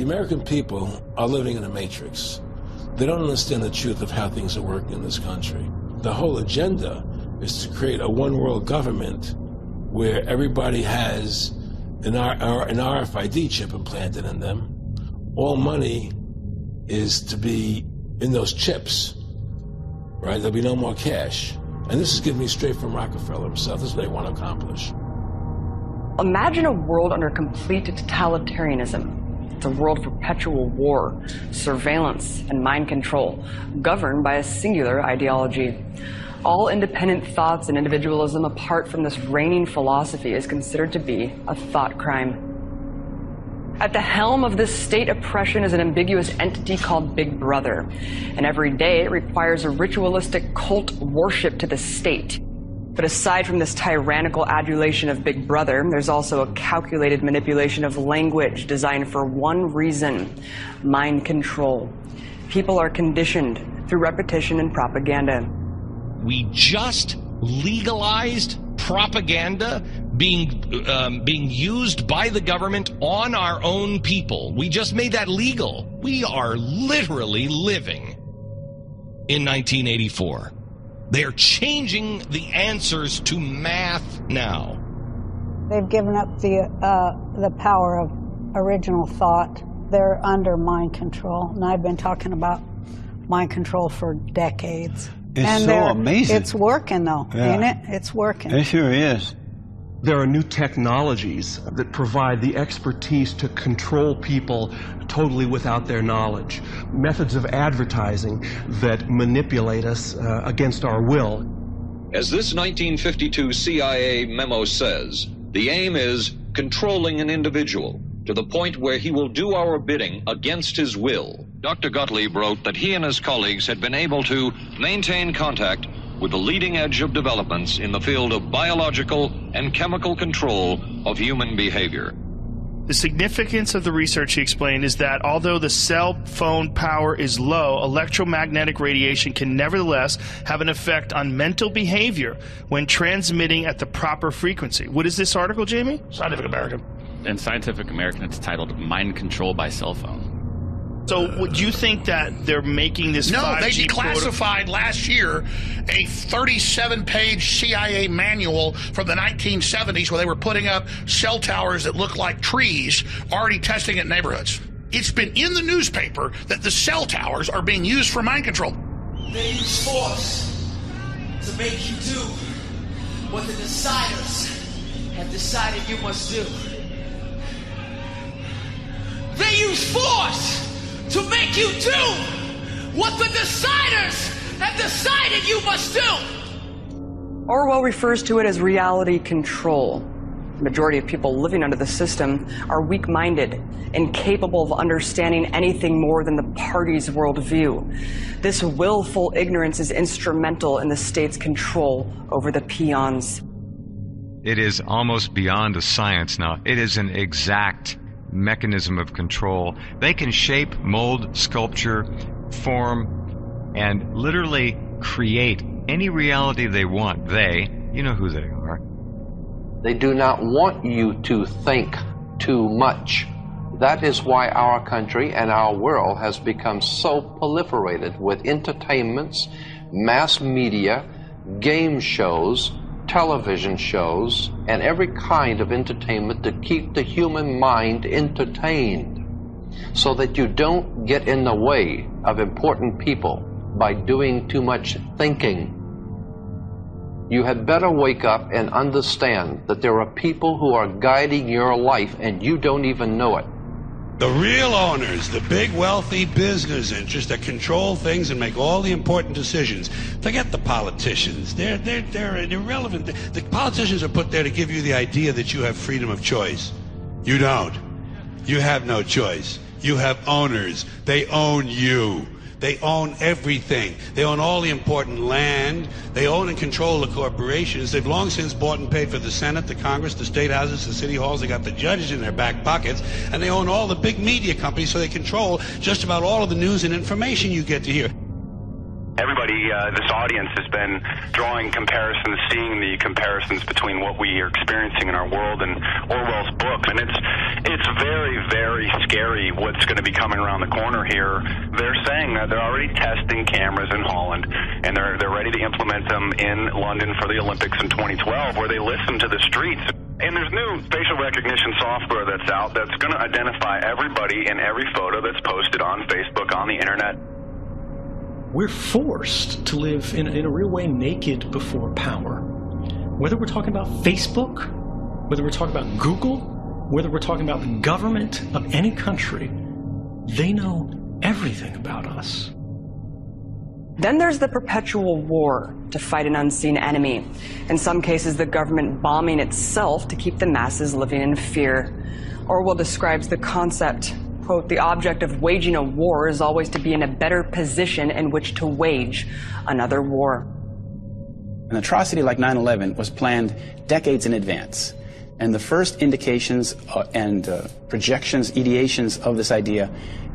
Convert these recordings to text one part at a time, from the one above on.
American people are living in a matrix. They don't understand the truth of how things are working in this country. The whole agenda is to create a one-world government where everybody has an RFID chip implanted in them. All money is to be in those chips, right? There'll be no more cash. And this is giving me straight from Rockefeller himself. This is what they want to accomplish. Imagine a world under complete totalitarianism. It's a world of perpetual war, surveillance, and mind control, governed by a singular ideology. All independent thoughts and individualism apart from this reigning philosophy is considered to be a thought crime. At the helm of this state oppression is an ambiguous entity called Big Brother, and every day it requires a ritualistic cult worship to the state. But aside from this tyrannical adulation of Big Brother, there's also a calculated manipulation of language designed for one reason: mind control. People are conditioned through repetition and propaganda. We just legalized propaganda being used by the government on our own people. We just made that legal. We are literally living in 1984. They are changing the answers to math now. They've given up the power of original thought. They're under mind control, and I've been talking about mind control for decades. It's so amazing. It's working, though, ain't it? It's working. It sure is. There are new technologies that provide the expertise to control people totally without their knowledge. Methods of advertising that manipulate us against our will. As this 1952 CIA memo says, the aim is controlling an individual to the point where he will do our bidding against his will. Dr. Gottlieb wrote that he and his colleagues had been able to maintain contact with the leading edge of developments in the field of biological and chemical control of human behavior. The significance of the research, he explained, is that although the cell phone power is low, electromagnetic radiation can nevertheless have an effect on mental behavior when transmitting at the proper frequency. What is this article, Jamie? Scientific American. In Scientific American, it's titled Mind Control by Cell Phone. So would you think that they're making this 5G No, they declassified last year a 37-page CIA manual from the 1970s where they were putting up cell towers that look like trees, already testing it in neighborhoods. It's been in the newspaper that the cell towers are being used for mind control. They use force to make you do what the deciders have decided you must do. They use force to make you do what the deciders have decided you must do. Orwell refers to it as reality control. The majority of people living under the system are weak-minded, incapable of understanding anything more than the party's worldview. This willful ignorance is instrumental in the state's control over the peons. It is almost beyond a science now. It is an exact mechanism of control. They can shape, mold, sculpture, form, and literally create any reality they want. You know who they are. They do not want you to think too much. That is why our country and our world has become so proliferated with entertainments, mass media, game shows, television shows, and every kind of entertainment to keep the human mind entertained so that you don't get in the way of important people by doing too much thinking. You had better wake up and understand that there are people who are guiding your life and you don't even know it. The real owners, the big wealthy business interests that control things and make all the important decisions. Forget the politicians. They're irrelevant. The politicians are put there to give you the idea that you have freedom of choice. You don't. You have no choice. You have owners. They own you. They own everything. They own all the important land. They own and control the corporations. They've long since bought and paid for the Senate, the Congress, the state houses, the city halls. They got the judges in their back pockets. And they own all the big media companies, so they control just about all of the news and information you get to hear. Everybody, this audience has been drawing comparisons, seeing the comparisons between what we are experiencing in our world and Orwell's book. And It's very, very scary what's going to be coming around the corner here. They're saying that they're already testing cameras in Holland, and they're ready to implement them in London for the Olympics in 2012, where they listen to the streets. And there's new facial recognition software that's out that's going to identify everybody in every photo that's posted on Facebook, on the internet. We're forced to live in a real way naked before power. Whether we're talking about Facebook, whether we're talking about Google, whether we're talking about the government of any country, they know everything about us. Then there's the perpetual war to fight an unseen enemy. In some cases, the government bombing itself to keep the masses living in fear. Orwell describes the concept, quote, "The object of waging a war is always to be in a better position in which to wage another war." An atrocity like 9/11 was planned decades in advance. And the first indications and projections, ideations of this idea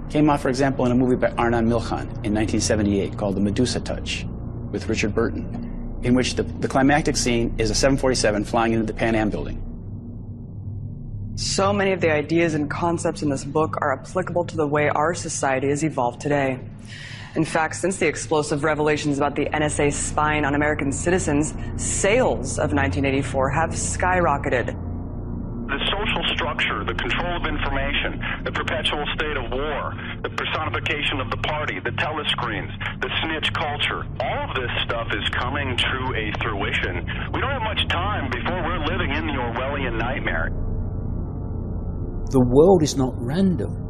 came out, for example, in a movie by Arnon Milchan in 1978 called The Medusa Touch with Richard Burton, in which the climactic scene is a 747 flying into the Pan Am building. So many of the ideas and concepts in this book are applicable to the way our society has evolved today. In fact, since the explosive revelations about the NSA spying on American citizens, sales of 1984 have skyrocketed. The social structure, the control of information, the perpetual state of war, the personification of the party, the telescreens, the snitch culture, all of this stuff is coming to a fruition. We don't have much time before we're living in the Orwellian nightmare. The world is not random.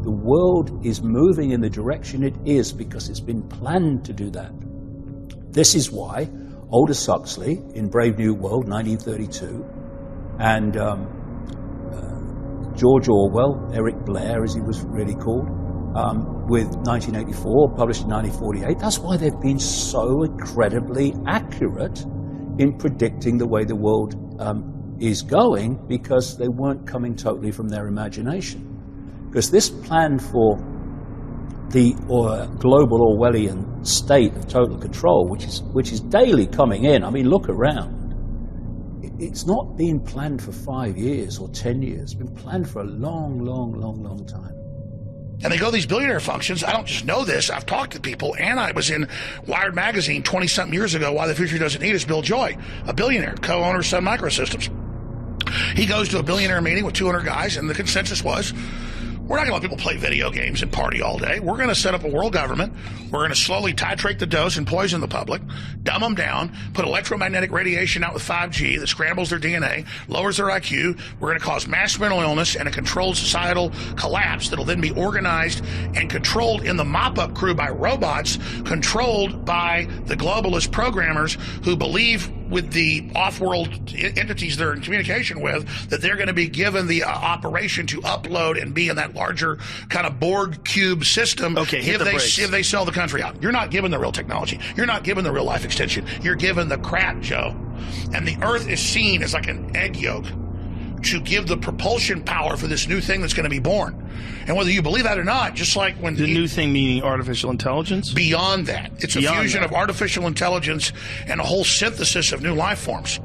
The world is moving in the direction it is because it's been planned to do that. This is why Aldous Huxley in Brave New World, 1932, and George Orwell, Eric Blair as he was really called, with 1984, published in 1948, that's why they've been so incredibly accurate in predicting the way the world is going, because they weren't coming totally from their imagination. Because this plan for the global Orwellian state of total control, which is daily coming in, I mean, look around. It's not been planned for 5 years or 10 years. It's been planned for a long, long, long, long time. And they go to these billionaire functions. I don't just know this. I've talked to people, and I was in Wired magazine 20-something years ago. Why the Future Doesn't Need Us. Bill Joy, a billionaire, co-owner of Sun Microsystems. He goes to a billionaire meeting with 200 guys, and the consensus was, we're not going to let people play video games and party all day. We're going to set up a world government. We're going to slowly titrate the dose and poison the public, dumb them down, put electromagnetic radiation out with 5G that scrambles their DNA, lowers their IQ. We're going to cause mass mental illness and a controlled societal collapse that'll then be organized and controlled in the mop-up crew by robots, controlled by the globalist programmers who believe with the off-world entities they're in communication with, that they're going to be given the operation to upload and be in that larger kind of board cube system if they sell the country out. You're not given the real technology. You're not given the real life extension. You're given the crap, Joe. And the Earth is seen as like an egg yolk to give the propulsion power for this new thing that's going to be born. And whether you believe that or not, just like when the new thing meaning artificial intelligence? Beyond that. It's a fusion of artificial intelligence and a whole synthesis of new life forms.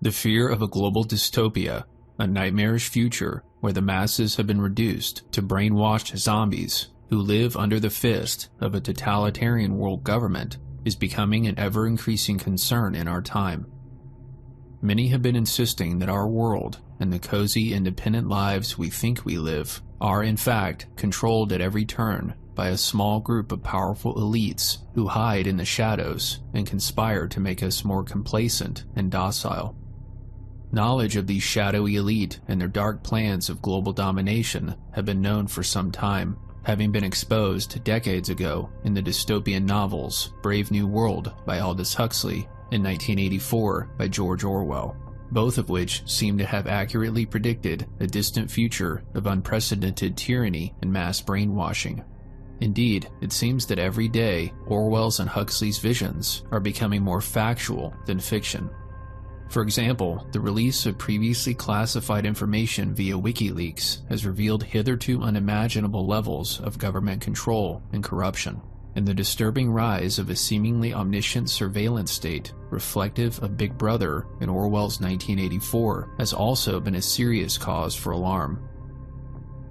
The fear of a global dystopia, a nightmarish future where the masses have been reduced to brainwashed zombies who live under the fist of a totalitarian world government, is becoming an ever-increasing concern in our time. Many have been insisting that our world and the cozy, independent lives we think we live are, in fact, controlled at every turn by a small group of powerful elites who hide in the shadows and conspire to make us more complacent and docile. Knowledge of these shadowy elite and their dark plans of global domination have been known for some time, having been exposed decades ago in the dystopian novels Brave New World by Aldous Huxley and 1984 by George Orwell, both of which seem to have accurately predicted a distant future of unprecedented tyranny and mass brainwashing. Indeed, it seems that every day, Orwell's and Huxley's visions are becoming more factual than fiction. For example, the release of previously classified information via WikiLeaks has revealed hitherto unimaginable levels of government control and corruption, and the disturbing rise of a seemingly omniscient surveillance state reflective of Big Brother in Orwell's 1984 has also been a serious cause for alarm.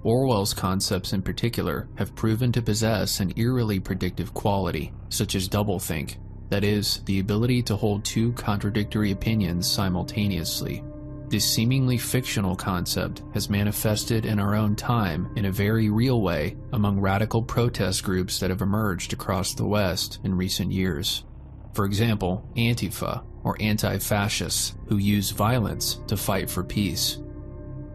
Orwell's concepts in particular have proven to possess an eerily predictive quality, such as doublethink, that is, the ability to hold two contradictory opinions simultaneously. This seemingly fictional concept has manifested in our own time in a very real way among radical protest groups that have emerged across the West in recent years. For example, Antifa, or anti-fascists, who use violence to fight for peace.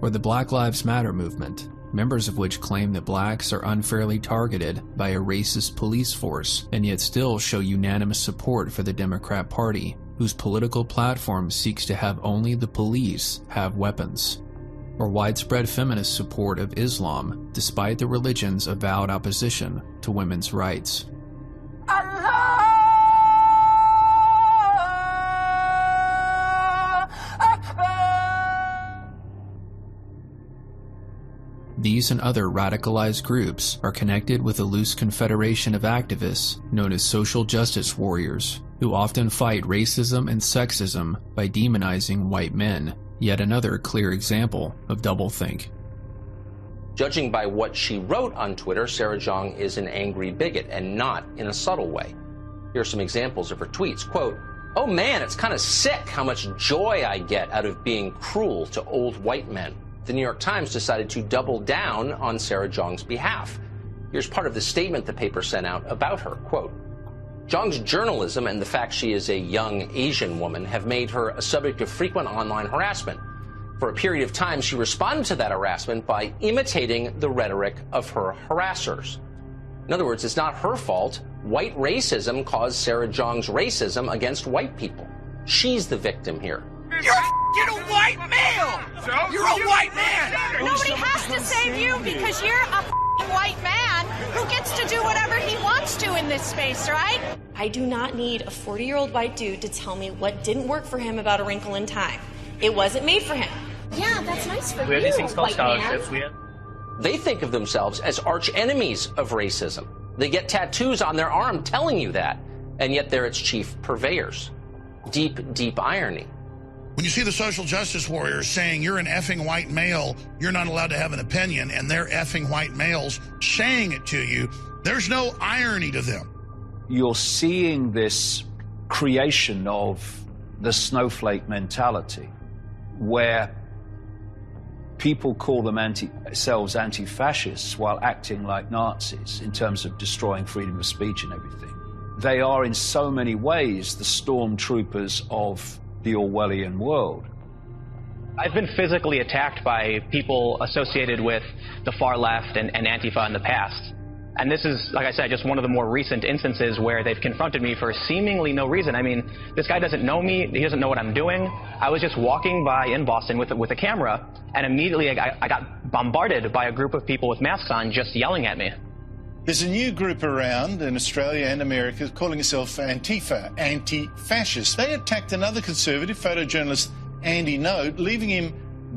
Or the Black Lives Matter movement, members of which claim that blacks are unfairly targeted by a racist police force and yet still show unanimous support for the Democrat Party, whose political platform seeks to have only the police have weapons. Or widespread feminist support of Islam despite the religion's avowed opposition to women's rights. These and other radicalized groups are connected with a loose confederation of activists known as social justice warriors, who often fight racism and sexism by demonizing white men, yet another clear example of doublethink. Judging by what she wrote on Twitter, Sarah Jeong is an angry bigot, and not in a subtle way. Here are some examples of her tweets. Quote, "Oh man, it's kind of sick how much joy I get out of being cruel to old white men." The New York Times decided to double down on Sarah Jeong's behalf. Here's part of the statement the paper sent out about her. Quote, "Jeong's journalism and the fact she is a young Asian woman have made her a subject of frequent online harassment. For a period of time, she responded to that harassment by imitating the rhetoric of her harassers. In other words, it's not her fault. White racism caused Sarah Jeong's racism against white people. She's the victim here." You're a white male! You're a white man! Nobody has to save you because you're a white man who gets to do whatever he wants to in this space, right? I do not need a 40-year-old white dude to tell me what didn't work for him about A Wrinkle in Time. It wasn't made for him. Yeah, that's nice for you, We have these things called white man. scholarships. They think of themselves as arch enemies of racism. They get tattoos on their arm telling you that, and yet they're its chief purveyors. Deep, deep irony. When you see the social justice warriors saying you're an effing white male, you're not allowed to have an opinion, and they're effing white males saying it to you, there's no irony to them. You're seeing this creation of the snowflake mentality, where people call themselves anti-fascists while acting like Nazis in terms of destroying freedom of speech and everything. They are in so many ways the stormtroopers of the Orwellian world. I've been physically attacked by people associated with the far left and Antifa in the past. And this is, like I said, just one of the more recent instances where they've confronted me for seemingly no reason. I mean, this guy doesn't know me. He doesn't know what I'm doing. I was just walking by in Boston with a camera, and immediately I got bombarded by a group of people with masks on just yelling at me. There's a new group around in Australia and America calling itself Antifa, anti-fascist. They attacked another conservative, photojournalist Andy Note, leaving him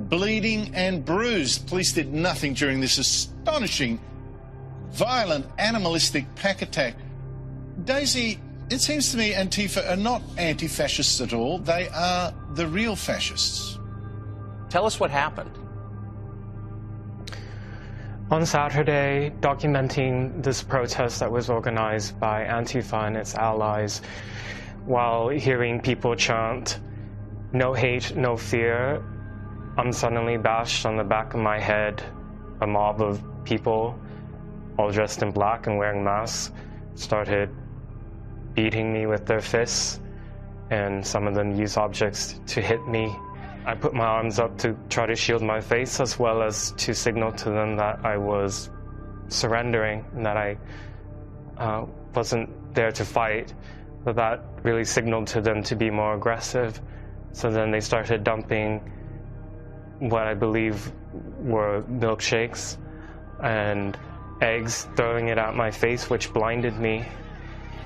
bleeding and bruised. Police did nothing during this astonishing, violent, animalistic pack attack. Daisy, it seems to me Antifa are not anti-fascists at all. They are the real fascists. Tell us what happened. On Saturday, documenting this protest that was organized by Antifa and its allies, while hearing people chant, "No hate, no fear," I'm suddenly bashed on the back of my head. A mob of people, all dressed in black and wearing masks, started beating me with their fists, and some of them used objects to hit me. I put my arms up to try to shield my face, as well as to signal to them that I was surrendering and that I wasn't there to fight. But that really signaled to them to be more aggressive. So then they started dumping what I believe were milkshakes and eggs, throwing it at my face, which blinded me,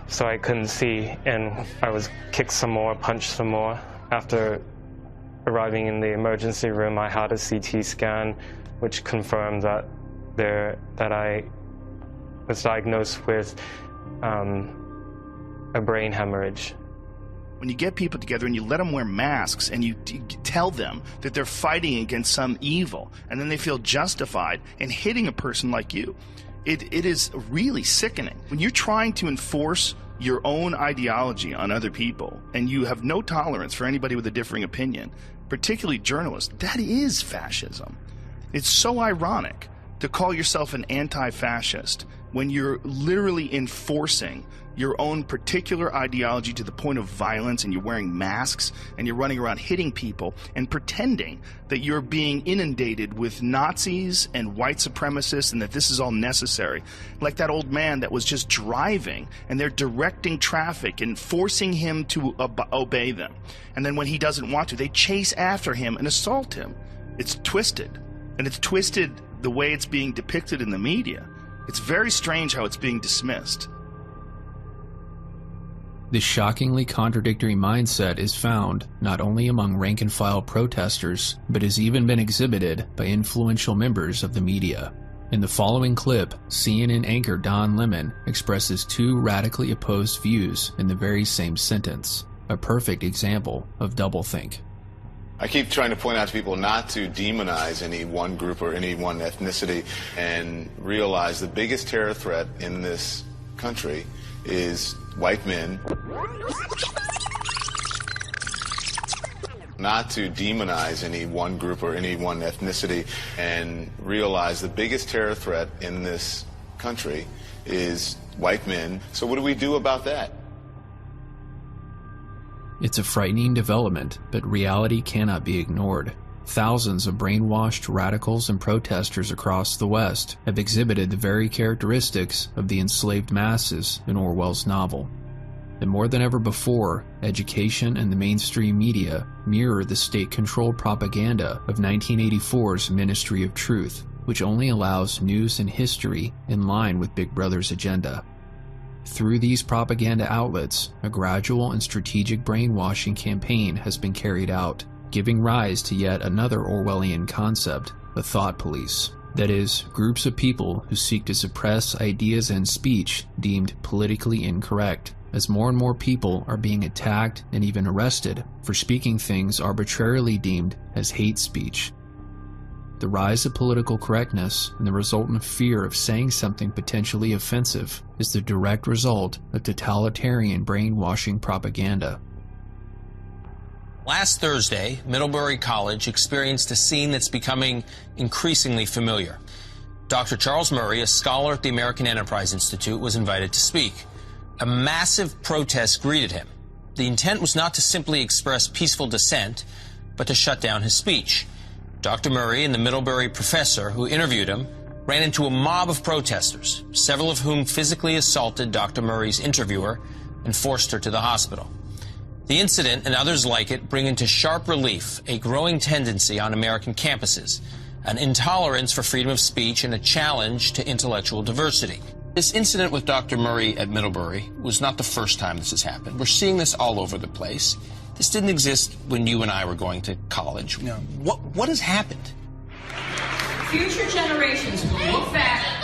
so I couldn't see, and I was kicked some more, punched some more. After arriving in the emergency room, I had a CT scan, which confirmed that I was diagnosed with a brain hemorrhage. When you get people together and you let them wear masks and you tell them that they're fighting against some evil, and then they feel justified in hitting a person like you, it is really sickening. When you're trying to enforce your own ideology on other people and you have no tolerance for anybody with a differing opinion, particularly journalists, that is fascism. It's so ironic to call yourself an anti-fascist when you're literally enforcing your own particular ideology to the point of violence, and you're wearing masks and you're running around hitting people and pretending that you're being inundated with Nazis and white supremacists and that this is all necessary. Like that old man that was just driving and they're directing traffic and forcing him to obey them. And then when he doesn't want to, they chase after him and assault him. It's twisted. And it's twisted the way it's being depicted in the media. It's very strange how it's being dismissed. This shockingly contradictory mindset is found not only among rank-and-file protesters, but has even been exhibited by influential members of the media. In the following clip, CNN anchor Don Lemon expresses two radically opposed views in the very same sentence, a perfect example of doublethink. I keep trying to point out to people not to demonize any one group or any one ethnicity, and realize the biggest terror threat in this country is white men. Not to demonize any one group or any one ethnicity, and realize the biggest terror threat in this country is white men. So what do we do about that? It's a frightening development, but reality cannot be ignored. Thousands of brainwashed radicals and protesters across the West have exhibited the very characteristics of the enslaved masses in Orwell's novel. And more than ever before, education and the mainstream media mirror the state-controlled propaganda of 1984's Ministry of Truth, which only allows news and history in line with Big Brother's agenda. Through these propaganda outlets, a gradual and strategic brainwashing campaign has been carried out, giving rise to yet another Orwellian concept, the thought police. That is, groups of people who seek to suppress ideas and speech deemed politically incorrect, as more and more people are being attacked and even arrested for speaking things arbitrarily deemed as hate speech. The rise of political correctness and the resultant fear of saying something potentially offensive is the direct result of totalitarian brainwashing propaganda. Last Thursday, Middlebury College experienced a scene that's becoming increasingly familiar. Dr. Charles Murray, a scholar at the American Enterprise Institute, was invited to speak. A massive protest greeted him. The intent was not to simply express peaceful dissent, but to shut down his speech. Dr. Murray and the Middlebury professor who interviewed him ran into a mob of protesters, several of whom physically assaulted Dr. Murray's interviewer and forced her to the hospital. The incident and others like it bring into sharp relief a growing tendency on American campuses, an intolerance for freedom of speech and a challenge to intellectual diversity. This incident with Dr. Murray at Middlebury was not the first time this has happened. We're seeing this all over the place. This didn't exist when you and I were going to college. No. What has happened? Future generations will look back.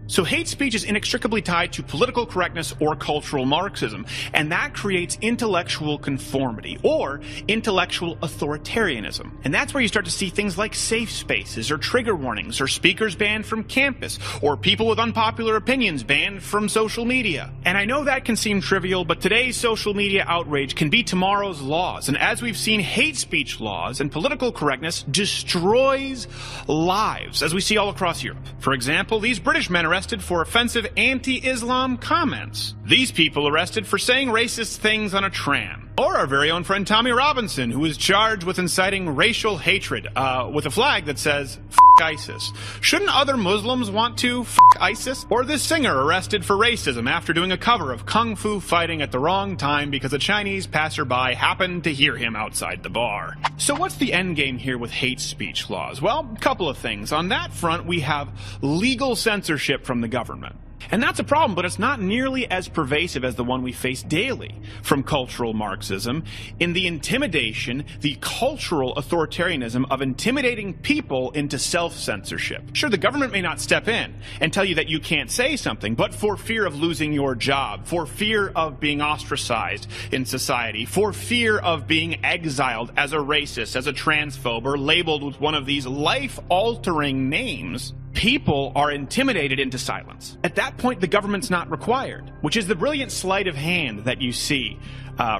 So hate speech is inextricably tied to political correctness or cultural Marxism, and that creates intellectual conformity or intellectual authoritarianism. And that's where you start to see things like safe spaces or trigger warnings or speakers banned from campus or people with unpopular opinions banned from social media. And I know that can seem trivial, but today's social media outrage can be tomorrow's laws. And as we've seen, hate speech laws and political correctness destroys lives, as we see all across Europe. For example, these British men arrested for offensive anti-Islam comments. These people arrested for saying racist things on a tram. Or our very own friend Tommy Robinson, who was charged with inciting racial hatred with a flag that says, "F ISIS? Shouldn't other Muslims want to f ISIS? Or this singer arrested for racism after doing a cover of Kung Fu Fighting at the wrong time because a Chinese passerby happened to hear him outside the bar. So what's the end game here with hate speech laws? Well, a couple of things. On that front, we have legal censorship from the government. And that's a problem, but it's not nearly as pervasive as the one we face daily from cultural Marxism in the intimidation, the cultural authoritarianism of intimidating people into self-censorship. Sure, the government may not step in and tell you that you can't say something, but for fear of losing your job, for fear of being ostracized in society, for fear of being exiled as a racist, as a transphobe, or labeled with one of these life-altering names, people are intimidated into silence. At that point, the government's not required, which is the brilliant sleight of hand that you see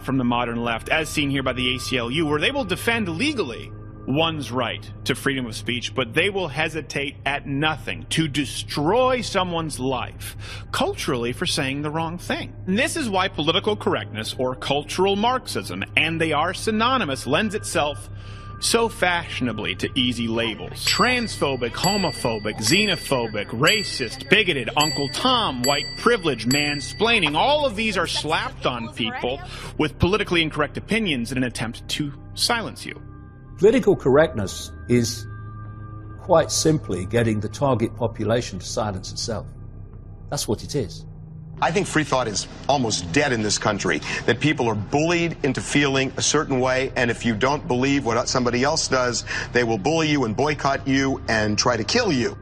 from the modern left, as seen here by the ACLU, where they will defend legally one's right to freedom of speech, but they will hesitate at nothing to destroy someone's life culturally for saying the wrong thing. And this is why political correctness, or cultural Marxism, and they are synonymous, lends itself so fashionably to easy labels. Transphobic, homophobic, xenophobic, racist, bigoted, Uncle Tom, white privilege, mansplaining, all of these are slapped on people with politically incorrect opinions in an attempt to silence you. Political correctness is quite simply getting the target population to silence itself. That's what it is. I think free thought is almost dead in this country, that people are bullied into feeling a certain way, and if you don't believe what somebody else does, they will bully you and boycott you and try to kill you.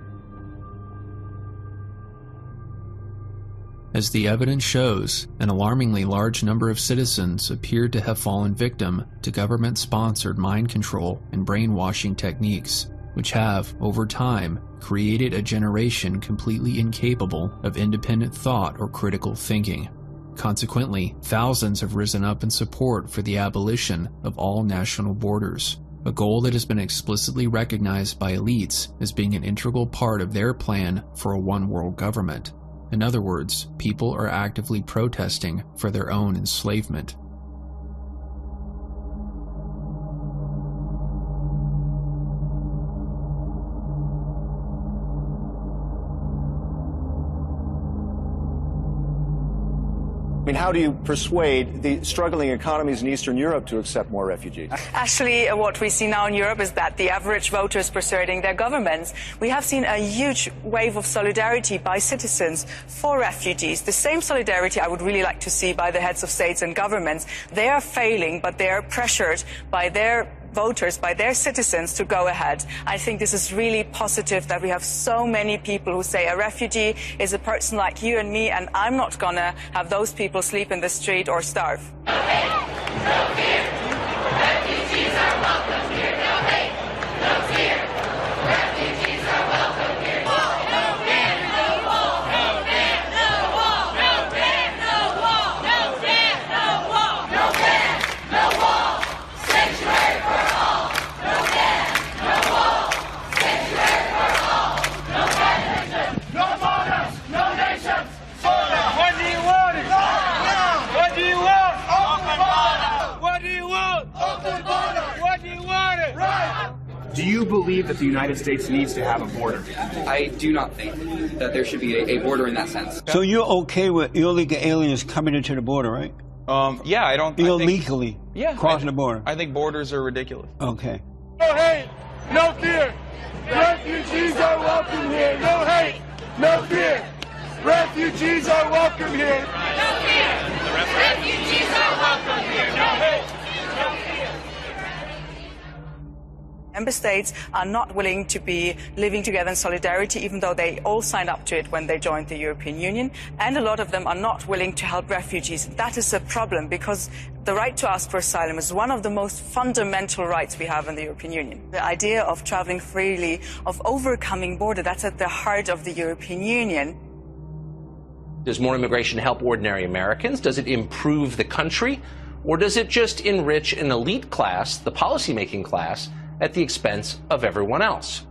As the evidence shows, an alarmingly large number of citizens appeared to have fallen victim to government-sponsored mind control and brainwashing techniques, which have, over time, created a generation completely incapable of independent thought or critical thinking. Consequently, thousands have risen up in support for the abolition of all national borders, a goal that has been explicitly recognized by elites as being an integral part of their plan for a one-world government. In other words, people are actively protesting for their own enslavement. I mean, how do you persuade the struggling economies in Eastern Europe to accept more refugees? Actually, what we see now in Europe is that the average voter is persuading their governments. We have seen a huge wave of solidarity by citizens for refugees. The same solidarity I would really like to see by the heads of states and governments. They are failing, but they are pressured by their voters, by their citizens, to go ahead. I think this is really positive that we have so many people who say a refugee is a person like you and me, and I'm not gonna have those people sleep in the street or starve. No hate, no fear. Refugees are welcome here. No hate, no fear. Refugees are welcome here. No ban, no wall. No ban, no wall. No ban, no wall. No ban, no wall. No ban, no wall. Sanctuary for all. No ban, no wall. Sanctuary for all. No ban. No borders, no nations. What do you want? What do you want? Open border. What do you want? Open border. What do you want? Right. Do you believe that the United States needs to have a border? I do not think that there should be a border in that sense. So you're okay with illegal aliens coming into the border, right? Yeah, I don't... Illegally crossing the border? I think borders are ridiculous. Okay. No hate, no fear. Refugees are welcome here. No hate, no fear. Refugees are welcome here. No fear. Refugees are welcome here. No hate, no fear. Member states are not willing to be living together in solidarity, even though they all signed up to it when they joined the European Union. And a lot of them are not willing to help refugees. That is a problem, because the right to ask for asylum is one of the most fundamental rights we have in the European Union. The idea of traveling freely, of overcoming border, that's at the heart of the European Union. Does more immigration help ordinary Americans? Does it improve the country? Or does it just enrich an elite class, the policymaking class, at the expense of everyone else?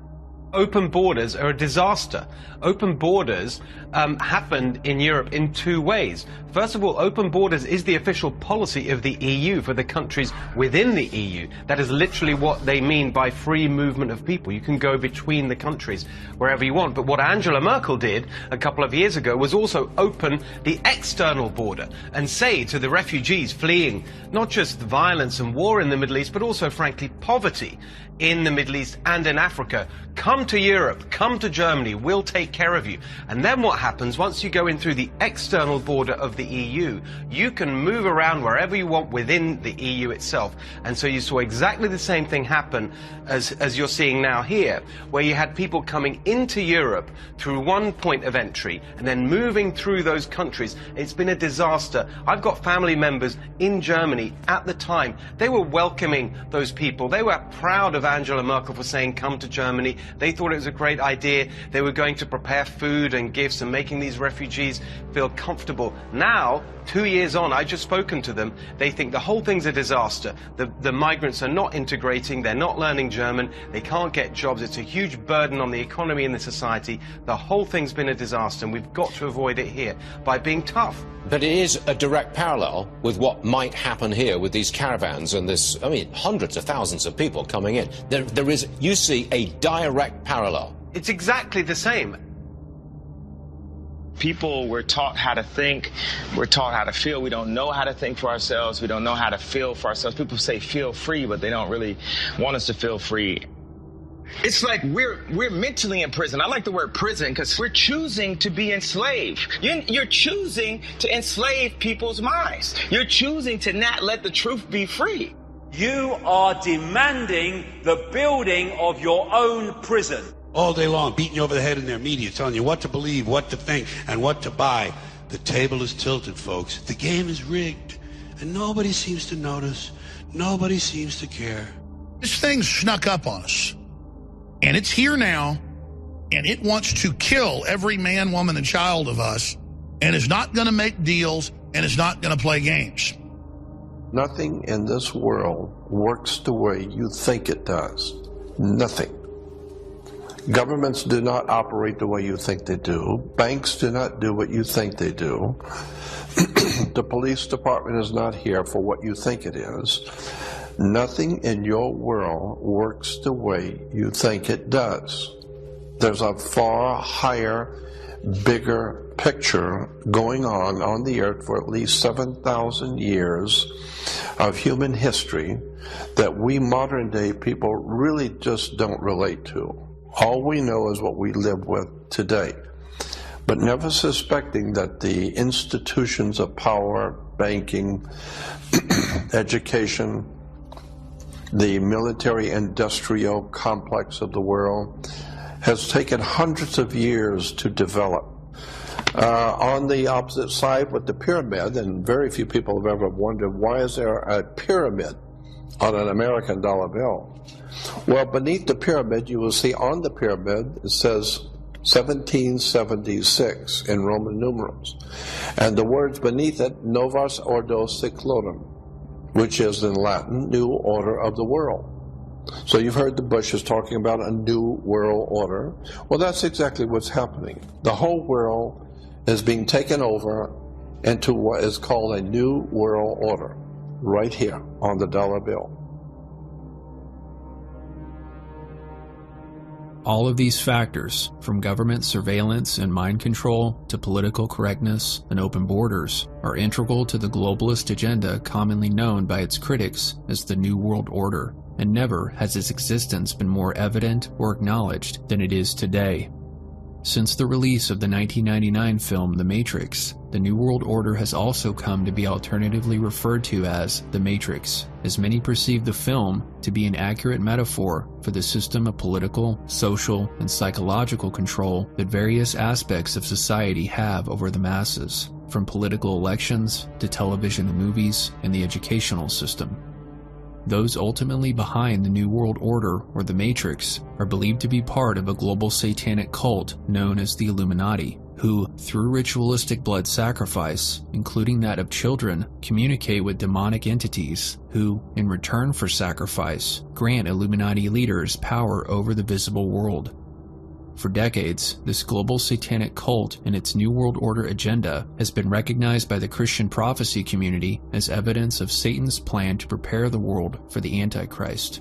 Open borders are a disaster. Open borders happened in Europe in two ways. First of all, open borders is the official policy of the EU for the countries within the EU. That is literally what they mean by free movement of people. You can go between the countries wherever you want. But what Angela Merkel did a couple of years ago was also open the external border and say to the refugees fleeing not just violence and war in the Middle East, but also, frankly, poverty in the Middle East and in Africa, come to Europe, come to Germany, we'll take care of you. And then what happens, once you go in through the external border of the EU, you can move around wherever you want within the EU itself. And so you saw exactly the same thing happen as you're seeing now here, where you had people coming into Europe through one point of entry and then moving through those countries. It's been a disaster. I've got family members in Germany at the time. They were welcoming those people. They were proud of Angela Merkel for saying, come to Germany. They thought it was a great idea. They were going to prepare food and gifts and making these refugees feel comfortable. Now, 2 years on, I've just spoken to them. They think the whole thing's a disaster. The migrants are not integrating. They're not learning German. They can't get jobs. It's a huge burden on the economy and the society. The whole thing's been a disaster, and we've got to avoid it here by being tough. But it is a direct parallel with what might happen here with these caravans and this, I mean, hundreds of thousands of people coming in. There is, you see, a direct parallel. It's exactly the same. People were taught how to think, we're taught how to feel. We don't know how to think for ourselves. We don't know how to feel for ourselves. People say feel free, but they don't really want us to feel free. It's like we're mentally in prison. I like the word prison because we're choosing to be enslaved. You're choosing to enslave people's minds. You're choosing to not let the truth be free. You are demanding the building of your own prison. All day long, beating you over the head in their media, telling you what to believe, what to think, and what to buy. The table is tilted, folks. The game is rigged. And nobody seems to notice. Nobody seems to care. This thing snuck up on us. And it's here now. And it wants to kill every man, woman, and child of us. And is not going to make deals. And is not going to play games. Nothing in this world works the way you think it does. Nothing. Governments do not operate the way you think they do. Banks do not do what you think they do. The police department is not here for what you think it is. Nothing in your world works the way you think it does. There's a far higher, bigger picture going on the earth for at least 7,000 years of human history that we modern day people really just don't relate to. All we know is what we live with today, but never suspecting that the institutions of power, banking, education, the military-industrial complex of the world has taken hundreds of years to develop. On the opposite side with the pyramid, and very few people have ever wondered, why is there a pyramid on an American dollar bill? Well, beneath the pyramid, you will see on the pyramid, it says 1776 in Roman numerals. And the words beneath it, Novus Ordo Seclorum, which is in Latin, New Order of the World. So you've heard the Bushes talking about a new world order. Well, that's exactly what's happening. The whole world is being taken over into what is called a new world order, right here on the dollar bill. All of these factors, from government surveillance and mind control to political correctness and open borders, are integral to the globalist agenda commonly known by its critics as the New World Order, and never has its existence been more evident or acknowledged than it is today. Since the release of the 1999 film The Matrix, the New World Order has also come to be alternatively referred to as The Matrix, as many perceive the film to be an accurate metaphor for the system of political, social, and psychological control that various aspects of society have over the masses, from political elections to television and movies and the educational system. Those ultimately behind the New World Order, or the Matrix, are believed to be part of a global satanic cult known as the Illuminati, who, through ritualistic blood sacrifice, including that of children, communicate with demonic entities who, in return for sacrifice, grant Illuminati leaders power over the visible world. For decades, this global satanic cult and its New World Order agenda has been recognized by the Christian prophecy community as evidence of Satan's plan to prepare the world for the Antichrist.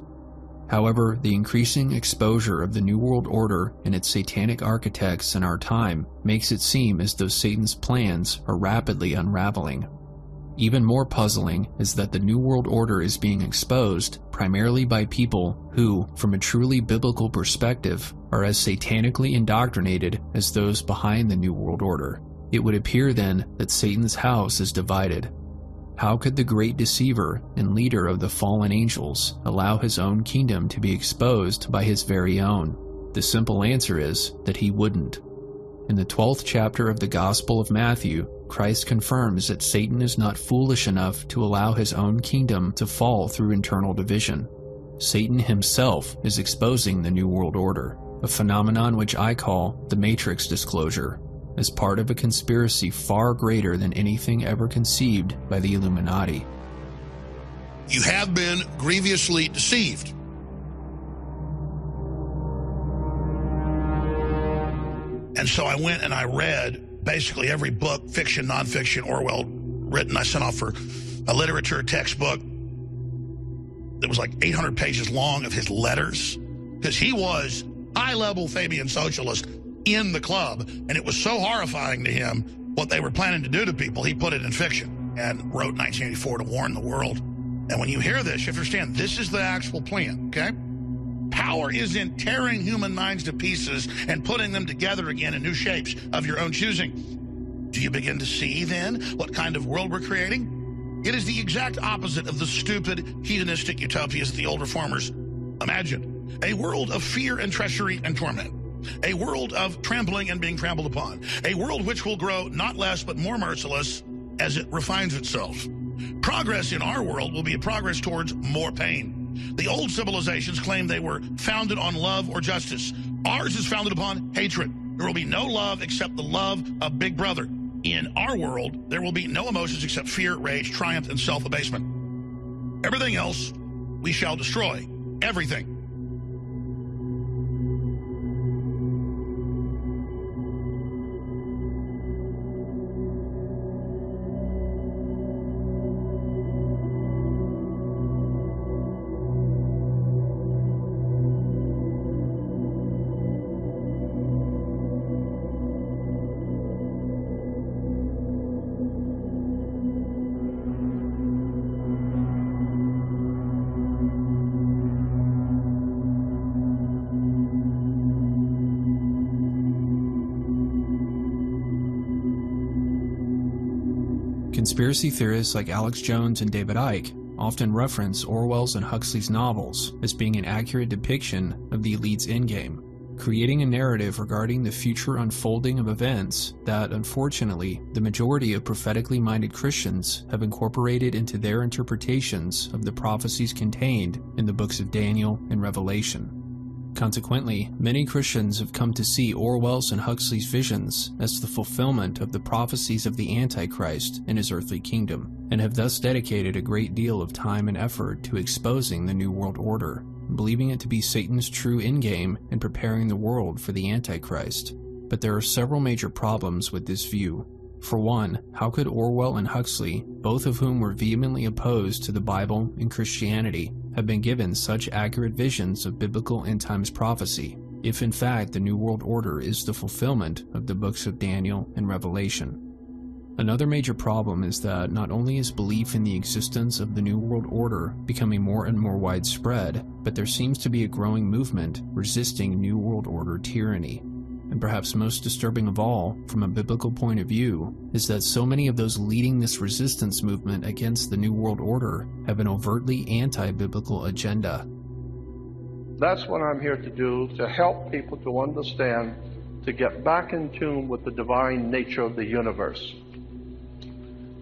However, the increasing exposure of the New World Order and its satanic architects in our time makes it seem as though Satan's plans are rapidly unraveling. Even more puzzling is that the New World Order is being exposed primarily by people who, from a truly biblical perspective, are as satanically indoctrinated as those behind the New World Order. It would appear then that Satan's house is divided. How could the great deceiver and leader of the fallen angels allow his own kingdom to be exposed by his very own? The simple answer is that he wouldn't. In the 12th chapter of the Gospel of Matthew, Christ confirms that Satan is not foolish enough to allow his own kingdom to fall through internal division. Satan himself is exposing the New World Order, a phenomenon which I call the Matrix disclosure, as part of a conspiracy far greater than anything ever conceived by the Illuminati. You have been grievously deceived. And so I went and I read basically every book, fiction, nonfiction, Orwell written. I sent off for a literature textbook that was like 800 pages long of his letters, because he was high-level Fabian socialist in the club, and it was so horrifying to him what they were planning to do to people, he put it in fiction and wrote 1984 to warn the world. And when you hear this, you understand this is the actual plan, okay? Power is in tearing human minds to pieces and putting them together again in new shapes of your own choosing. Do you begin to see, then, what kind of world we're creating? It is the exact opposite of the stupid, hedonistic utopias that the old reformers imagined. A world of fear and treachery and torment. A world of trampling and being trampled upon. A world which will grow not less but more merciless as it refines itself. Progress in our world will be a progress towards more pain. The old civilizations claimed they were founded on love or justice. Ours is founded upon hatred. There will be no love except the love of Big Brother. In our world, there will be no emotions except fear, rage, triumph, and self-abasement. Everything else we shall destroy. Everything. Conspiracy theorists like Alex Jones and David Icke often reference Orwell's and Huxley's novels as being an accurate depiction of the elite's endgame, creating a narrative regarding the future unfolding of events that, unfortunately, the majority of prophetically minded Christians have incorporated into their interpretations of the prophecies contained in the books of Daniel and Revelation. Consequently, many Christians have come to see Orwell's and Huxley's visions as the fulfillment of the prophecies of the Antichrist in his earthly kingdom, and have thus dedicated a great deal of time and effort to exposing the New World Order, believing it to be Satan's true endgame and preparing the world for the Antichrist. But there are several major problems with this view. For one, how could Orwell and Huxley, both of whom were vehemently opposed to the Bible and Christianity, have been given such accurate visions of biblical end times prophecy, if in fact the New World Order is the fulfillment of the books of Daniel and Revelation? Another major problem is that not only is belief in the existence of the New World Order becoming more and more widespread, but there seems to be a growing movement resisting New World Order tyranny. And perhaps most disturbing of all, from a biblical point of view, is that so many of those leading this resistance movement against the New World Order have an overtly anti-biblical agenda. That's what I'm here to do, to help people to understand, to get back in tune with the divine nature of the universe.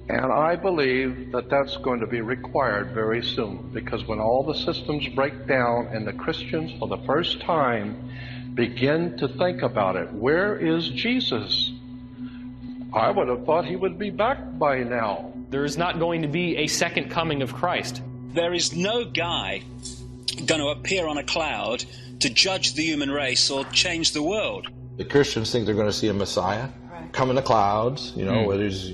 And I believe that that's going to be required very soon, because when all the systems break down and the Christians for the first time begin to think about it, where is Jesus? I would have thought he would be back by now. There is not going to be a second coming of Christ. There is no guy going to appear on a cloud to judge the human race or change the world. The Christians think they're going to see a Messiah come in the clouds, where there's,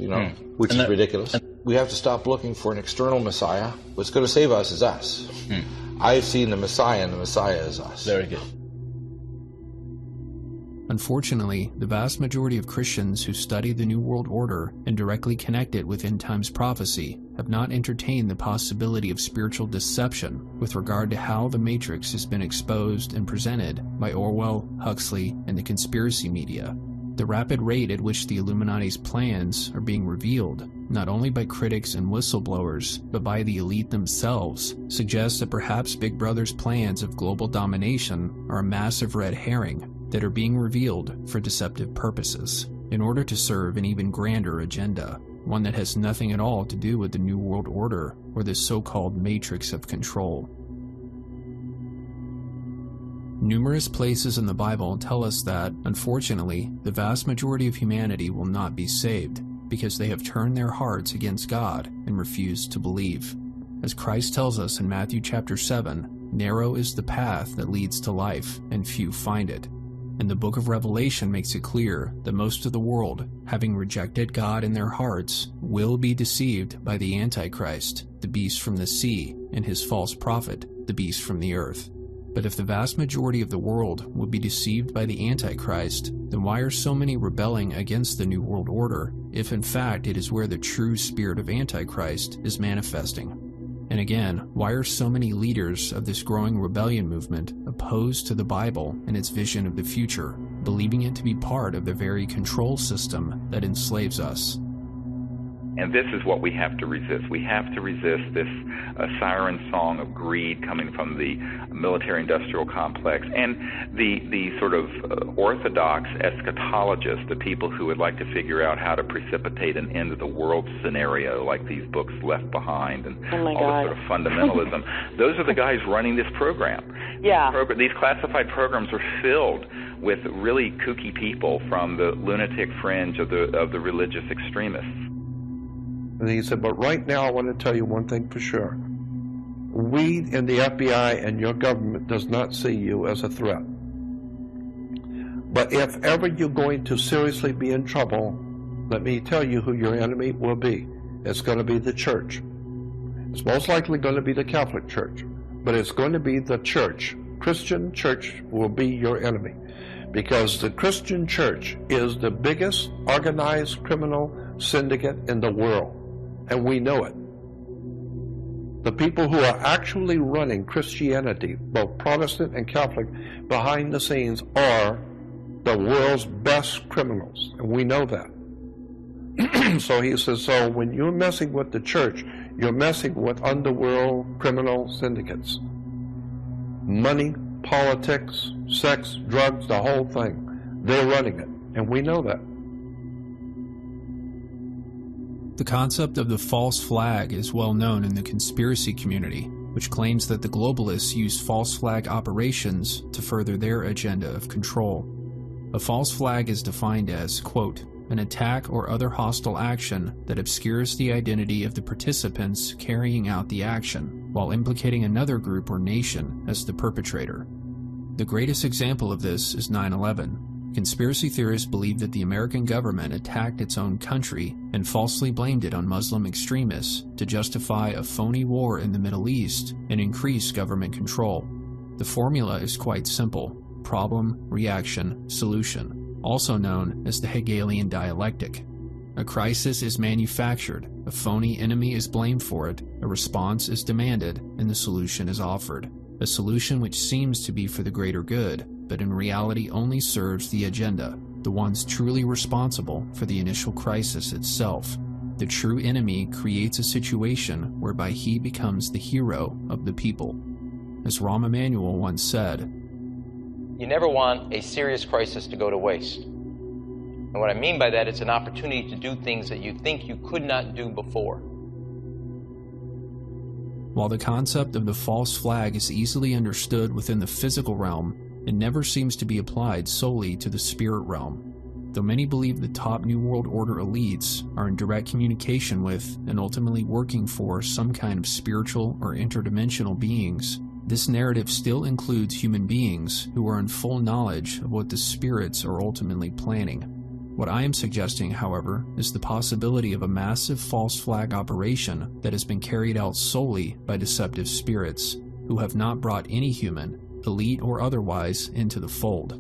which is ridiculous. We have to stop looking for an external Messiah. What's going to save us is us. I've seen the Messiah, and the Messiah is us. Very good. Unfortunately, the vast majority of Christians who study the New World Order and directly connect it with end times prophecy have not entertained the possibility of spiritual deception with regard to how the Matrix has been exposed and presented by Orwell, Huxley, and the conspiracy media. The rapid rate at which the Illuminati's plans are being revealed, not only by critics and whistleblowers, but by the elite themselves, suggests that perhaps Big Brother's plans of global domination are a massive red herring that are being revealed for deceptive purposes, in order to serve an even grander agenda, one that has nothing at all to do with the New World Order or the so-called Matrix of Control. Numerous places in the Bible tell us that, unfortunately, the vast majority of humanity will not be saved because they have turned their hearts against God and refused to believe. As Christ tells us in Matthew chapter 7, narrow is the path that leads to life, and few find it. And the book of Revelation makes it clear that most of the world, having rejected God in their hearts, will be deceived by the Antichrist, the beast from the sea, and his false prophet, the beast from the earth. But if the vast majority of the world will be deceived by the Antichrist, then why are so many rebelling against the New World Order, if in fact it is where the true spirit of Antichrist is manifesting? And again, why are so many leaders of this growing rebellion movement opposed to the Bible and its vision of the future, believing it to be part of the very control system that enslaves us? And this is what we have to resist. We have to resist this siren song of greed coming from the military-industrial complex and the sort of orthodox eschatologists, the people who would like to figure out how to precipitate an end of the world scenario, like these books Left Behind and all this sort of fundamentalism. Those are the guys running this program. Yeah. These classified programs are filled with really kooky people from the lunatic fringe of the religious extremists. And he said, but right now I want to tell you one thing for sure. We in the FBI and your government does not see you as a threat. But if ever you're going to seriously be in trouble, let me tell you who your enemy will be. It's going to be the church. It's most likely going to be the Catholic Church, but it's going to be the church. Christian church will be your enemy, because the Christian church is the biggest organized criminal syndicate in the world. And we know it. The people who are actually running Christianity, both Protestant and Catholic, behind the scenes are the world's best criminals. And we know that. So he says, so when you're messing with the church, you're messing with underworld criminal syndicates. Money, politics, sex, drugs, the whole thing. They're running it. And we know that. The concept of the false flag is well known in the conspiracy community, which claims that the globalists use false flag operations to further their agenda of control. A false flag is defined as, quote, an attack or other hostile action that obscures the identity of the participants carrying out the action, while implicating another group or nation as the perpetrator. The greatest example of this is 9/11. Conspiracy theorists believe that the American government attacked its own country and falsely blamed it on Muslim extremists to justify a phony war in the Middle East and increase government control. The formula is quite simple: problem, reaction, solution, also known as the Hegelian dialectic. A crisis is manufactured, a phony enemy is blamed for it, a response is demanded, and the solution is offered. A solution which seems to be for the greater good, but in reality only serves the agenda, the ones truly responsible for the initial crisis itself. The true enemy creates a situation whereby he becomes the hero of the people. As Rahm Emanuel once said, You never want a serious crisis to go to waste. And what I mean by that, it's an opportunity to do things that you think you could not do before. While the concept of the false flag is easily understood within the physical realm, it never seems to be applied solely to the spirit realm. Though many believe the top New World Order elites are in direct communication with and ultimately working for some kind of spiritual or interdimensional beings, this narrative still includes human beings who are in full knowledge of what the spirits are ultimately planning. What I am suggesting, however, is the possibility of a massive false flag operation that has been carried out solely by deceptive spirits who have not brought any human, elite or otherwise, into the fold.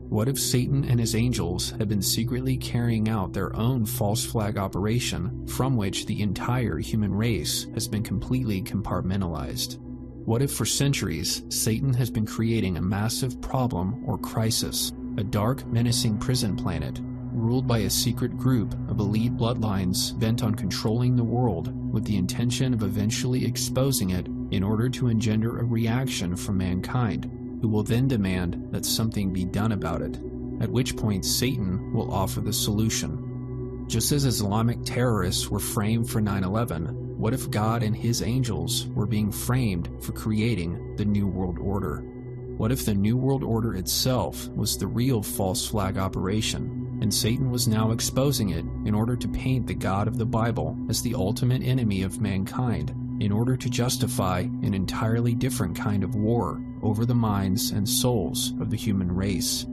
What if Satan and his angels have been secretly carrying out their own false flag operation from which the entire human race has been completely compartmentalized? What if for centuries Satan has been creating a massive problem or crisis, a dark, menacing prison planet, ruled by a secret group of elite bloodlines bent on controlling the world with the intention of eventually exposing it in order to engender a reaction from mankind, who will then demand that something be done about it, at which point Satan will offer the solution. Just as Islamic terrorists were framed for 9/11, what if God and his angels were being framed for creating the New World Order? What if the New World Order itself was the real false flag operation, and Satan was now exposing it in order to paint the God of the Bible as the ultimate enemy of mankind, in order to justify an entirely different kind of war over the minds and souls of the human race?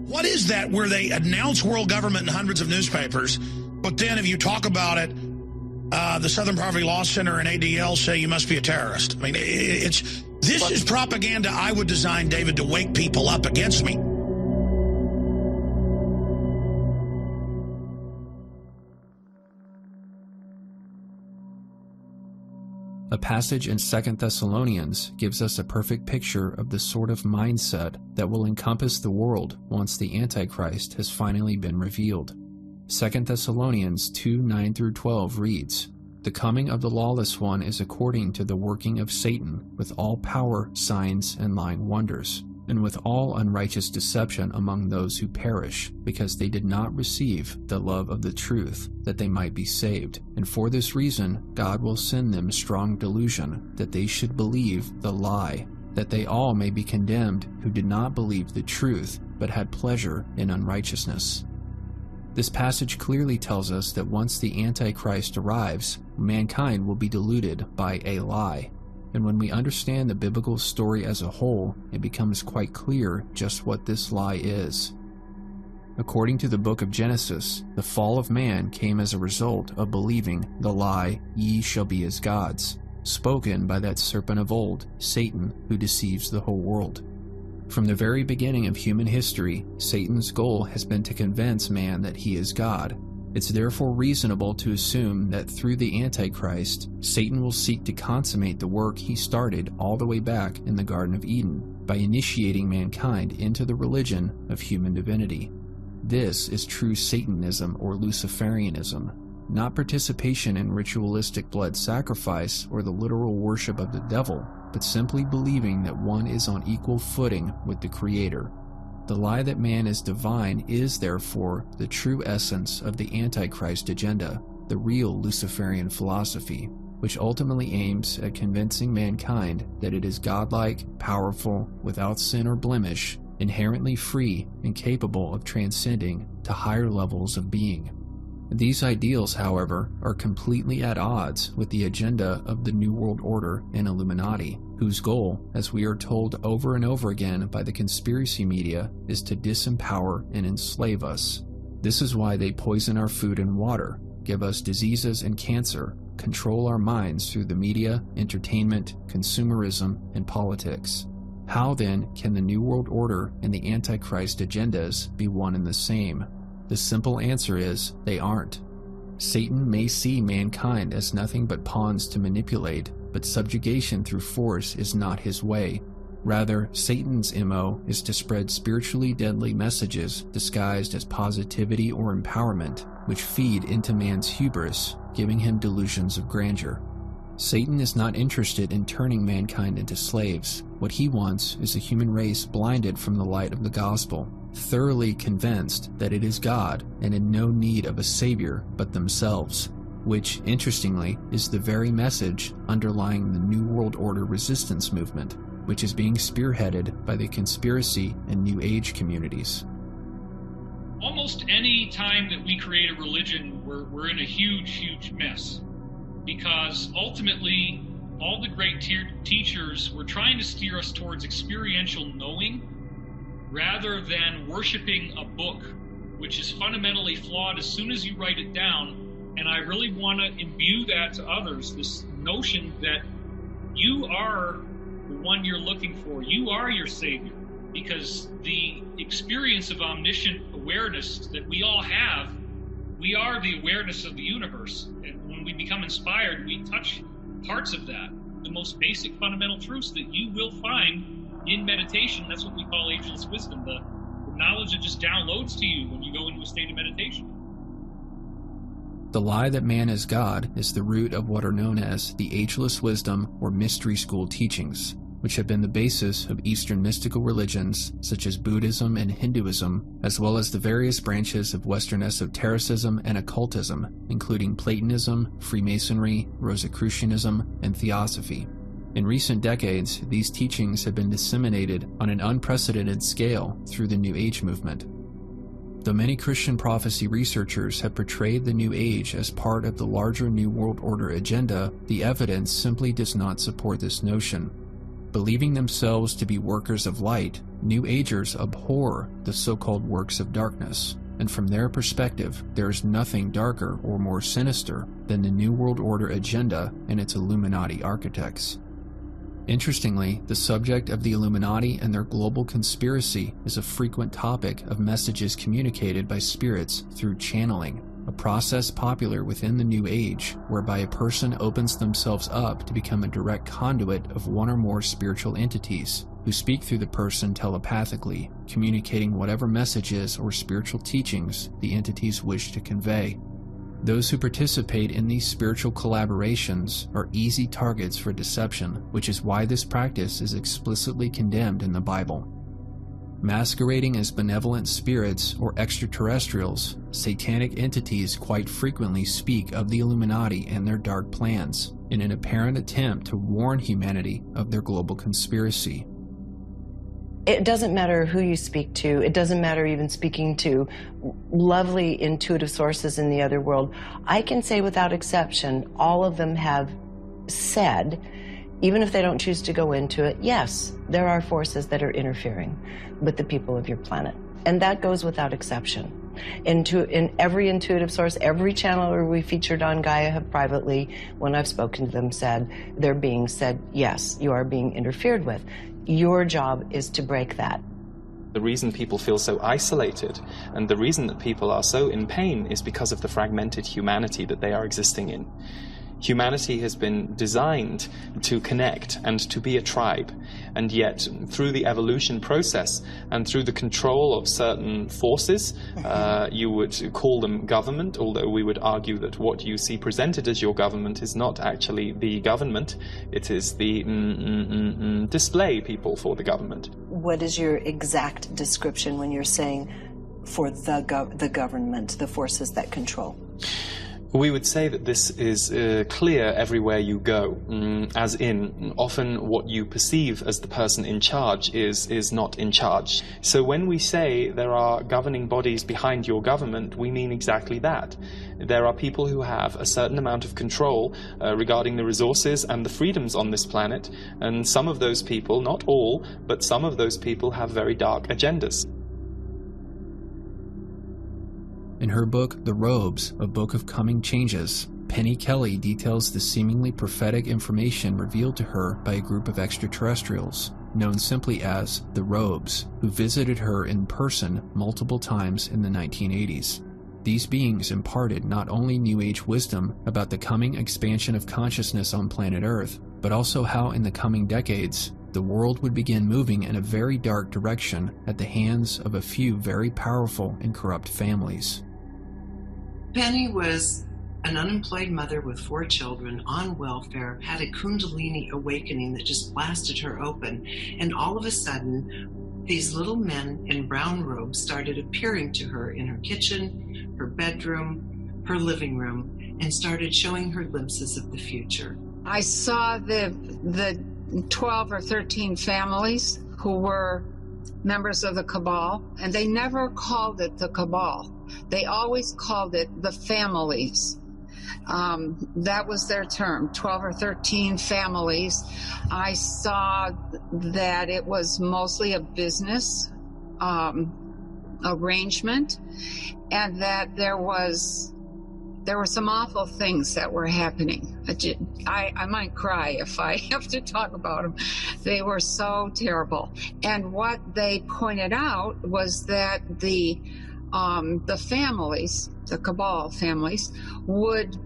What is that where they announce world government in hundreds of newspapers, but then if you talk about it, the Southern Poverty Law Center and ADL say you must be a terrorist? I mean, this is propaganda I would design, David, to wake people up against me. A passage in 2 Thessalonians gives us a perfect picture of the sort of mindset that will encompass the world once the Antichrist has finally been revealed. 2 Thessalonians 2:9-12 reads, "The coming of the lawless one is according to the working of Satan, with all power, signs, and lying wonders, and with all unrighteous deception among those who perish, because they did not receive the love of the truth, that they might be saved. And for this reason God will send them strong delusion, that they should believe the lie, that they all may be condemned who did not believe the truth, but had pleasure in unrighteousness." This passage clearly tells us that once the Antichrist arrives, mankind will be deluded by a lie. And when we understand the biblical story as a whole, it becomes quite clear just what this lie is. According to the book of Genesis, the fall of man came as a result of believing the lie, "Ye shall be as gods," spoken by that serpent of old, Satan, who deceives the whole world. From the very beginning of human history, Satan's goal has been to convince man that he is God. It's therefore reasonable to assume that through the Antichrist, Satan will seek to consummate the work he started all the way back in the Garden of Eden by initiating mankind into the religion of human divinity. This is true Satanism or Luciferianism, not participation in ritualistic blood sacrifice or the literal worship of the devil, but simply believing that one is on equal footing with the Creator. The lie that man is divine is, therefore, the true essence of the Antichrist agenda, the real Luciferian philosophy, which ultimately aims at convincing mankind that it is godlike, powerful, without sin or blemish, inherently free, and capable of transcending to higher levels of being. These ideals, however, are completely at odds with the agenda of the New World Order and Illuminati, whose goal, as we are told over and over again by the conspiracy media, is to disempower and enslave us. This is why they poison our food and water, give us diseases and cancer, control our minds through the media, entertainment, consumerism, and politics. How then can the New World Order and the Antichrist agendas be one and the same? The simple answer is, they aren't. Satan may see mankind as nothing but pawns to manipulate, but subjugation through force is not his way. Rather, Satan's MO is to spread spiritually deadly messages disguised as positivity or empowerment, which feed into man's hubris, giving him delusions of grandeur. Satan is not interested in turning mankind into slaves. What he wants is a human race blinded from the light of the gospel, thoroughly convinced that it is God and in no need of a savior but themselves, which, interestingly, is the very message underlying the New World Order resistance movement, which is being spearheaded by the conspiracy and New Age communities. Almost any time that we create a religion, we're in a huge mess. Because ultimately, all the great teachers were trying to steer us towards experiential knowing rather than worshiping a book, which is fundamentally flawed as soon as you write it down. And I really want to imbue that to others, this notion that you are the one you're looking for. You are your Savior, because the experience of omniscient awareness that we all have, we are the awareness of the universe. And when we become inspired, we touch parts of that, the most basic fundamental truths that you will find in meditation. That's what we call ageless wisdom, the knowledge that just downloads to you when you go into a state of meditation. The lie that man is God is the root of what are known as the ageless wisdom or mystery school teachings, which have been the basis of Eastern mystical religions such as Buddhism and Hinduism, as well as the various branches of Western esotericism and occultism, including Platonism, Freemasonry, Rosicrucianism, and Theosophy. In recent decades, these teachings have been disseminated on an unprecedented scale through the New Age movement. Though many Christian prophecy researchers have portrayed the New Age as part of the larger New World Order agenda, the evidence simply does not support this notion. Believing themselves to be workers of light, New Agers abhor the so-called works of darkness, and from their perspective, there is nothing darker or more sinister than the New World Order agenda and its Illuminati architects. Interestingly, the subject of the Illuminati and their global conspiracy is a frequent topic of messages communicated by spirits through channeling, a process popular within the New Age, whereby a person opens themselves up to become a direct conduit of one or more spiritual entities, who speak through the person telepathically, communicating whatever messages or spiritual teachings the entities wish to convey. Those who participate in these spiritual collaborations are easy targets for deception, which is why this practice is explicitly condemned in the Bible. Masquerading as benevolent spirits or extraterrestrials, satanic entities quite frequently speak of the Illuminati and their dark plans, in an apparent attempt to warn humanity of their global conspiracy. It doesn't matter who you speak to. It doesn't matter even speaking to lovely intuitive sources in the other world. I can say without exception, all of them have said, even if they don't choose to go into it, yes, there are forces that are interfering with the people of your planet. And that goes without exception. In every intuitive source, every channeler we featured on Gaia have privately, when I've spoken to them, said, they're being said, yes, you are being interfered with. Your job is to break that. The reason people feel so isolated and the reason that people are so in pain is because of the fragmented humanity that they are existing in. Humanity has been designed to connect and to be a tribe, and yet through the evolution process and through the control of certain forces, you would call them government, although we would argue that what you see presented as your government is not actually the government, it is the display people for the government. What is your exact description when you're saying for the government, the forces that control? We would say that this is clear everywhere you go, as in, often what you perceive as the person in charge is not in charge. So when we say there are governing bodies behind your government, we mean exactly that. There are people who have a certain amount of control regarding the resources and the freedoms on this planet, and some of those people, not all, but some of those people have very dark agendas. In her book, The Robes, a book of coming changes, Penny Kelly details the seemingly prophetic information revealed to her by a group of extraterrestrials, known simply as the Robes, who visited her in person multiple times in the 1980s. These beings imparted not only New Age wisdom about the coming expansion of consciousness on planet Earth, but also how in the coming decades, the world would begin moving in a very dark direction at the hands of a few very powerful and corrupt families. Penny was an unemployed mother with 4 children on welfare, had a Kundalini awakening that just blasted her open, and all of a sudden, these little men in brown robes started appearing to her in her kitchen, her bedroom, her living room, and started showing her glimpses of the future. I saw the 12 or 13 families who were members of the cabal, and they never called it the cabal. They always called it the families. That was their term, 12 or 13 families. I saw that it was mostly a business arrangement, and that there were some awful things that were happening. I might cry if I have to talk about them. They were so terrible. And what they pointed out was that the families, the cabal families, would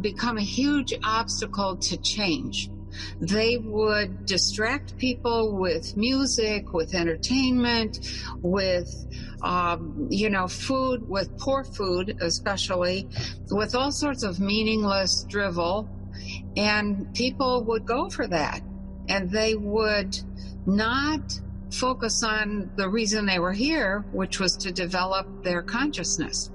become a huge obstacle to change. They would distract people with music, with entertainment, with food, with poor food especially, with all sorts of meaningless drivel, and people would go for that, and they would not focus on the reason they were here, which was to develop their consciousness.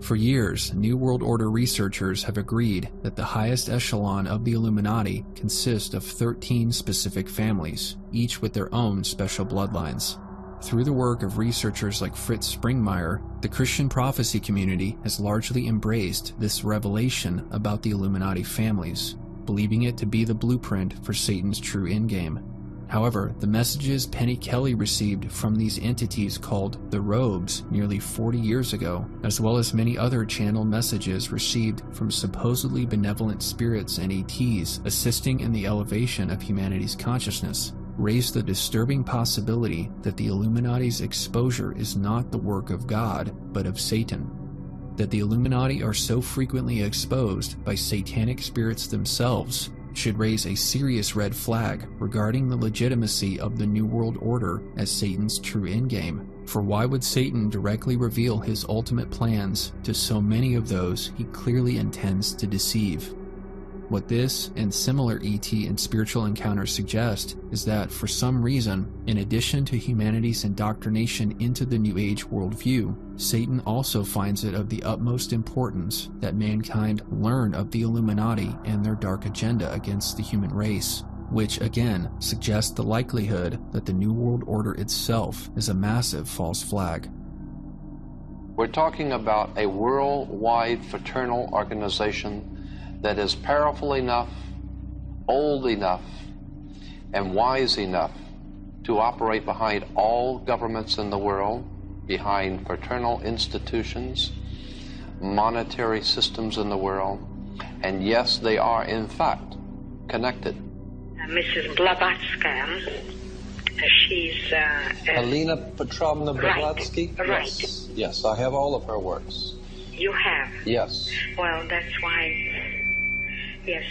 For years, New World Order researchers have agreed that the highest echelon of the Illuminati consists of 13 specific families, each with their own special bloodlines. Through the work of researchers like Fritz Springmeier, the Christian prophecy community has largely embraced this revelation about the Illuminati families, believing it to be the blueprint for Satan's true endgame. However, the messages Penny Kelly received from these entities called the Robes nearly 40 years ago, as well as many other channeled messages received from supposedly benevolent spirits and ETs assisting in the elevation of humanity's consciousness, raised the disturbing possibility that the Illuminati's exposure is not the work of God, but of Satan. That the Illuminati are so frequently exposed by satanic spirits themselves should raise a serious red flag regarding the legitimacy of the New World Order as Satan's true endgame. For why would Satan directly reveal his ultimate plans to so many of those he clearly intends to deceive? What this and similar ET and spiritual encounters suggest is that, for some reason, in addition to humanity's indoctrination into the New Age worldview, Satan also finds it of the utmost importance that mankind learn of the Illuminati and their dark agenda against the human race, which again suggests the likelihood that the New World Order itself is a massive false flag. We're talking about a worldwide fraternal organization that is powerful enough, old enough, and wise enough to operate behind all governments in the world, behind fraternal institutions, monetary systems in the world, and yes, they are in fact connected. Mrs. Blavatsky, she's... Helena Petrovna Blavatsky? Right. Yes, I have all of her works. You have? Yes. Well, that's why... Yes.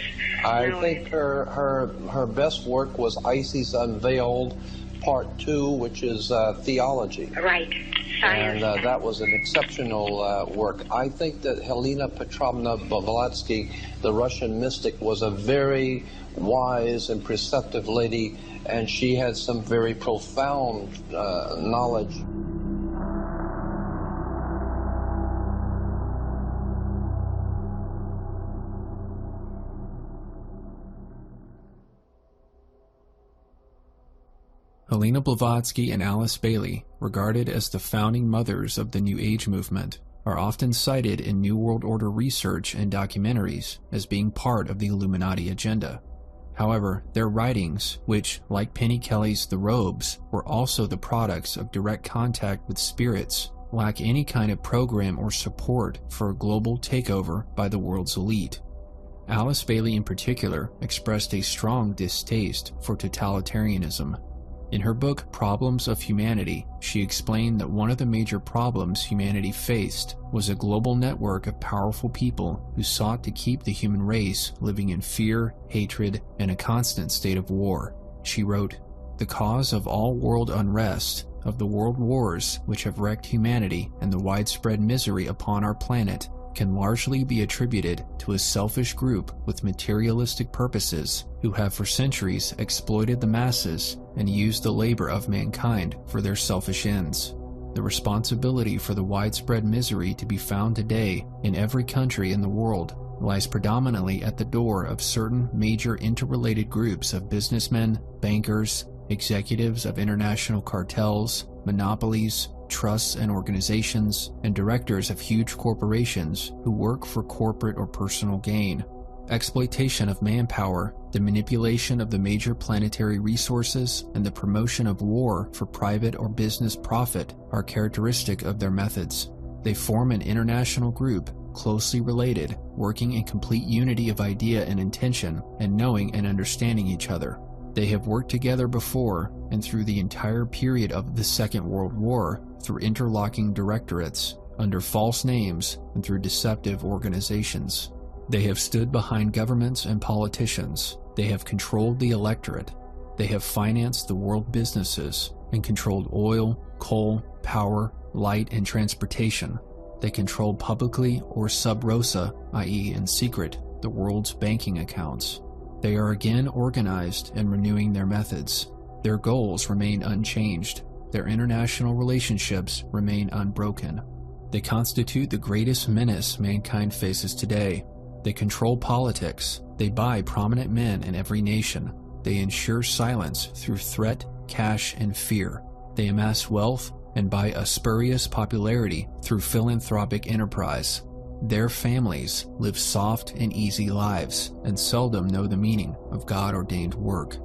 I think her best work was Isis Unveiled, Part 2, which is theology. Right. Science. And that was an exceptional work. I think that Helena Petrovna Blavatsky, the Russian mystic, was a very wise and perceptive lady, and she had some very profound knowledge. Helena Blavatsky and Alice Bailey, regarded as the founding mothers of the New Age movement, are often cited in New World Order research and documentaries as being part of the Illuminati agenda. However, their writings, which, like Penny Kelly's The Robes, were also the products of direct contact with spirits, lack any kind of program or support for a global takeover by the world's elite. Alice Bailey in particular expressed a strong distaste for totalitarianism. In her book, Problems of Humanity, she explained that one of the major problems humanity faced was a global network of powerful people who sought to keep the human race living in fear, hatred, and a constant state of war. She wrote, "The cause of all world unrest, of the world wars which have wrecked humanity and the widespread misery upon our planet, can largely be attributed to a selfish group with materialistic purposes who have for centuries exploited the masses and used the labor of mankind for their selfish ends. The responsibility for the widespread misery to be found today in every country in the world lies predominantly at the door of certain major interrelated groups of businessmen, bankers, executives of international cartels, monopolies, trusts and organizations, and directors of huge corporations who work for corporate or personal gain. Exploitation of manpower, the manipulation of the major planetary resources, and the promotion of war for private or business profit are characteristic of their methods. They form an international group, closely related, working in complete unity of idea and intention, and knowing and understanding each other. They have worked together before and through the entire period of the Second World War through interlocking directorates, under false names, and through deceptive organizations. They have stood behind governments and politicians. They have controlled the electorate. They have financed the world businesses and controlled oil, coal, power, light, and transportation. They control publicly or sub rosa, i.e. in secret, the world's banking accounts. They are again organized and renewing their methods. Their goals remain unchanged. Their international relationships remain unbroken. They constitute the greatest menace mankind faces today. They control politics. They buy prominent men in every nation. They ensure silence through threat, cash, and fear. They amass wealth and buy a spurious popularity through philanthropic enterprise. Their families live soft and easy lives and seldom know the meaning of God-ordained work.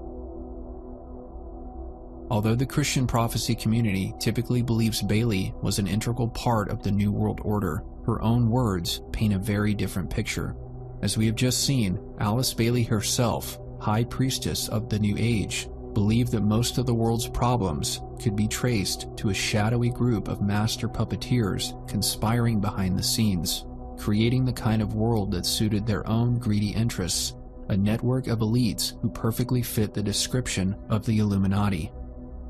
Although the Christian prophecy community typically believes Bailey was an integral part of the New World Order, her own words paint a very different picture. As we have just seen, Alice Bailey herself, High Priestess of the New Age, believed that most of the world's problems could be traced to a shadowy group of master puppeteers conspiring behind the scenes, creating the kind of world that suited their own greedy interests, a network of elites who perfectly fit the description of the Illuminati.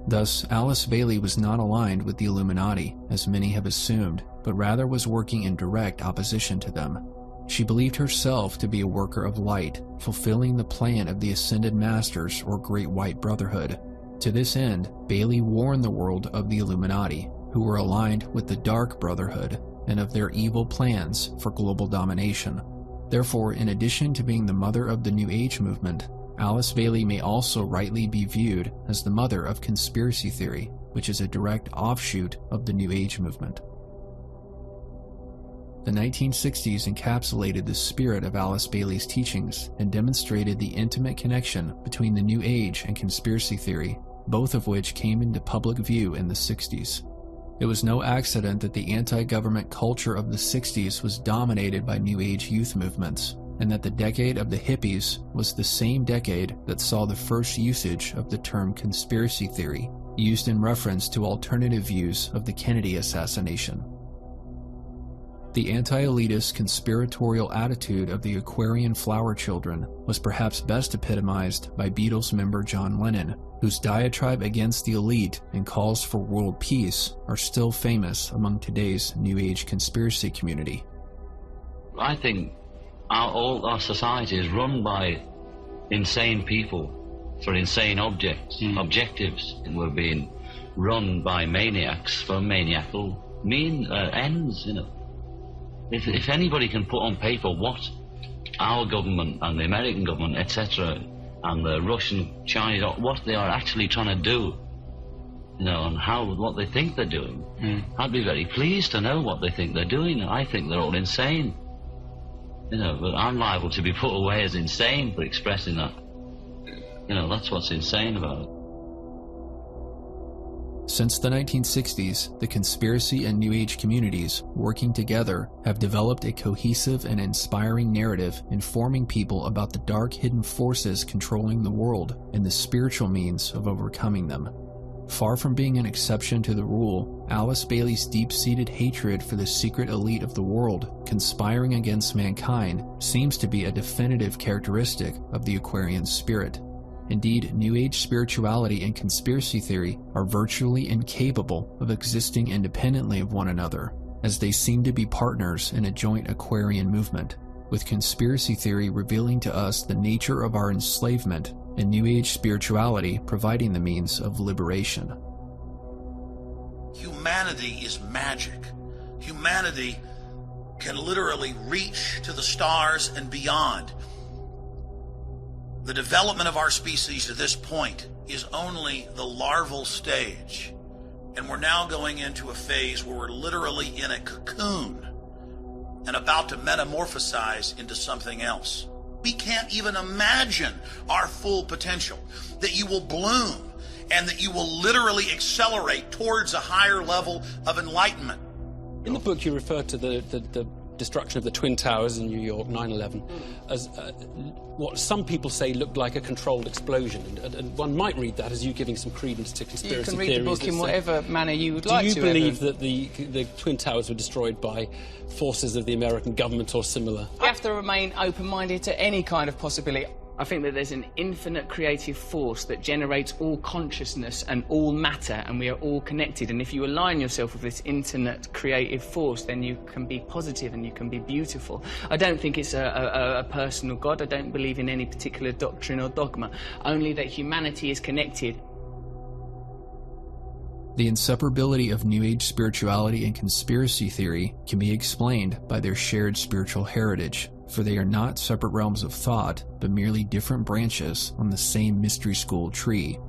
Thus, Alice Bailey was not aligned with the Illuminati, as many have assumed, but rather was working in direct opposition to them. She believed herself to be a worker of light, fulfilling the plan of the Ascended Masters or Great White Brotherhood. To this end, Bailey warned the world of the Illuminati, who were aligned with the Dark Brotherhood, and of their evil plans for global domination. Therefore, in addition to being the mother of the New Age movement, Alice Bailey may also rightly be viewed as the mother of conspiracy theory, which is a direct offshoot of the New Age movement. The 1960s encapsulated the spirit of Alice Bailey's teachings and demonstrated the intimate connection between the New Age and conspiracy theory, both of which came into public view in the 60s. It was no accident that the anti-government culture of the 60s was dominated by New Age youth movements, and that the decade of the hippies was the same decade that saw the first usage of the term conspiracy theory, used in reference to alternative views of the Kennedy assassination. The anti-elitist conspiratorial attitude of the Aquarian flower children was perhaps best epitomized by Beatles member John Lennon, whose diatribe against the elite and calls for world peace are still famous among today's New Age conspiracy community. I think all our society is run by insane people for insane objectives, and we're being run by maniacs for maniacal ends, If anybody can put on paper what our government and the American government, etc., and the Russian, Chinese, what they are actually trying to do, and what they think they're doing, I'd be very pleased to know what they think they're doing. I think they're all insane, but I'm liable to be put away as insane for expressing that. That's what's insane about it. Since the 1960s, the conspiracy and New Age communities, working together, have developed a cohesive and inspiring narrative informing people about the dark hidden forces controlling the world and the spiritual means of overcoming them. Far from being an exception to the rule, Alice Bailey's deep-seated hatred for the secret elite of the world, conspiring against mankind, seems to be a definitive characteristic of the Aquarian spirit. Indeed, New Age spirituality and conspiracy theory are virtually incapable of existing independently of one another, as they seem to be partners in a joint Aquarian movement, with conspiracy theory revealing to us the nature of our enslavement and New Age spirituality providing the means of liberation. Humanity is magic. Humanity can literally reach to the stars and beyond. The development of our species to this point is only the larval stage. And we're now going into a phase where we're literally in a cocoon and about to metamorphosize into something else. We can't even imagine our full potential, that you will bloom and that you will literally accelerate towards a higher level of enlightenment. In the book, you refer to the destruction of the Twin Towers in New York, 9/11, as what some people say looked like a controlled explosion. And one might read that as you giving some credence to conspiracy theories. You can read the book in whatever manner you would like to. Do you believe that the Twin Towers were destroyed by forces of the American government or similar? You have to remain open-minded to any kind of possibility. I think that there's an infinite creative force that generates all consciousness and all matter, and we are all connected. And if you align yourself with this infinite creative force, then you can be positive and you can be beautiful. I don't think it's a personal God. I don't believe in any particular doctrine or dogma, only that humanity is connected. The inseparability of New Age spirituality and conspiracy theory can be explained by their shared spiritual heritage, for they are not separate realms of thought, but merely different branches on the same mystery school tree.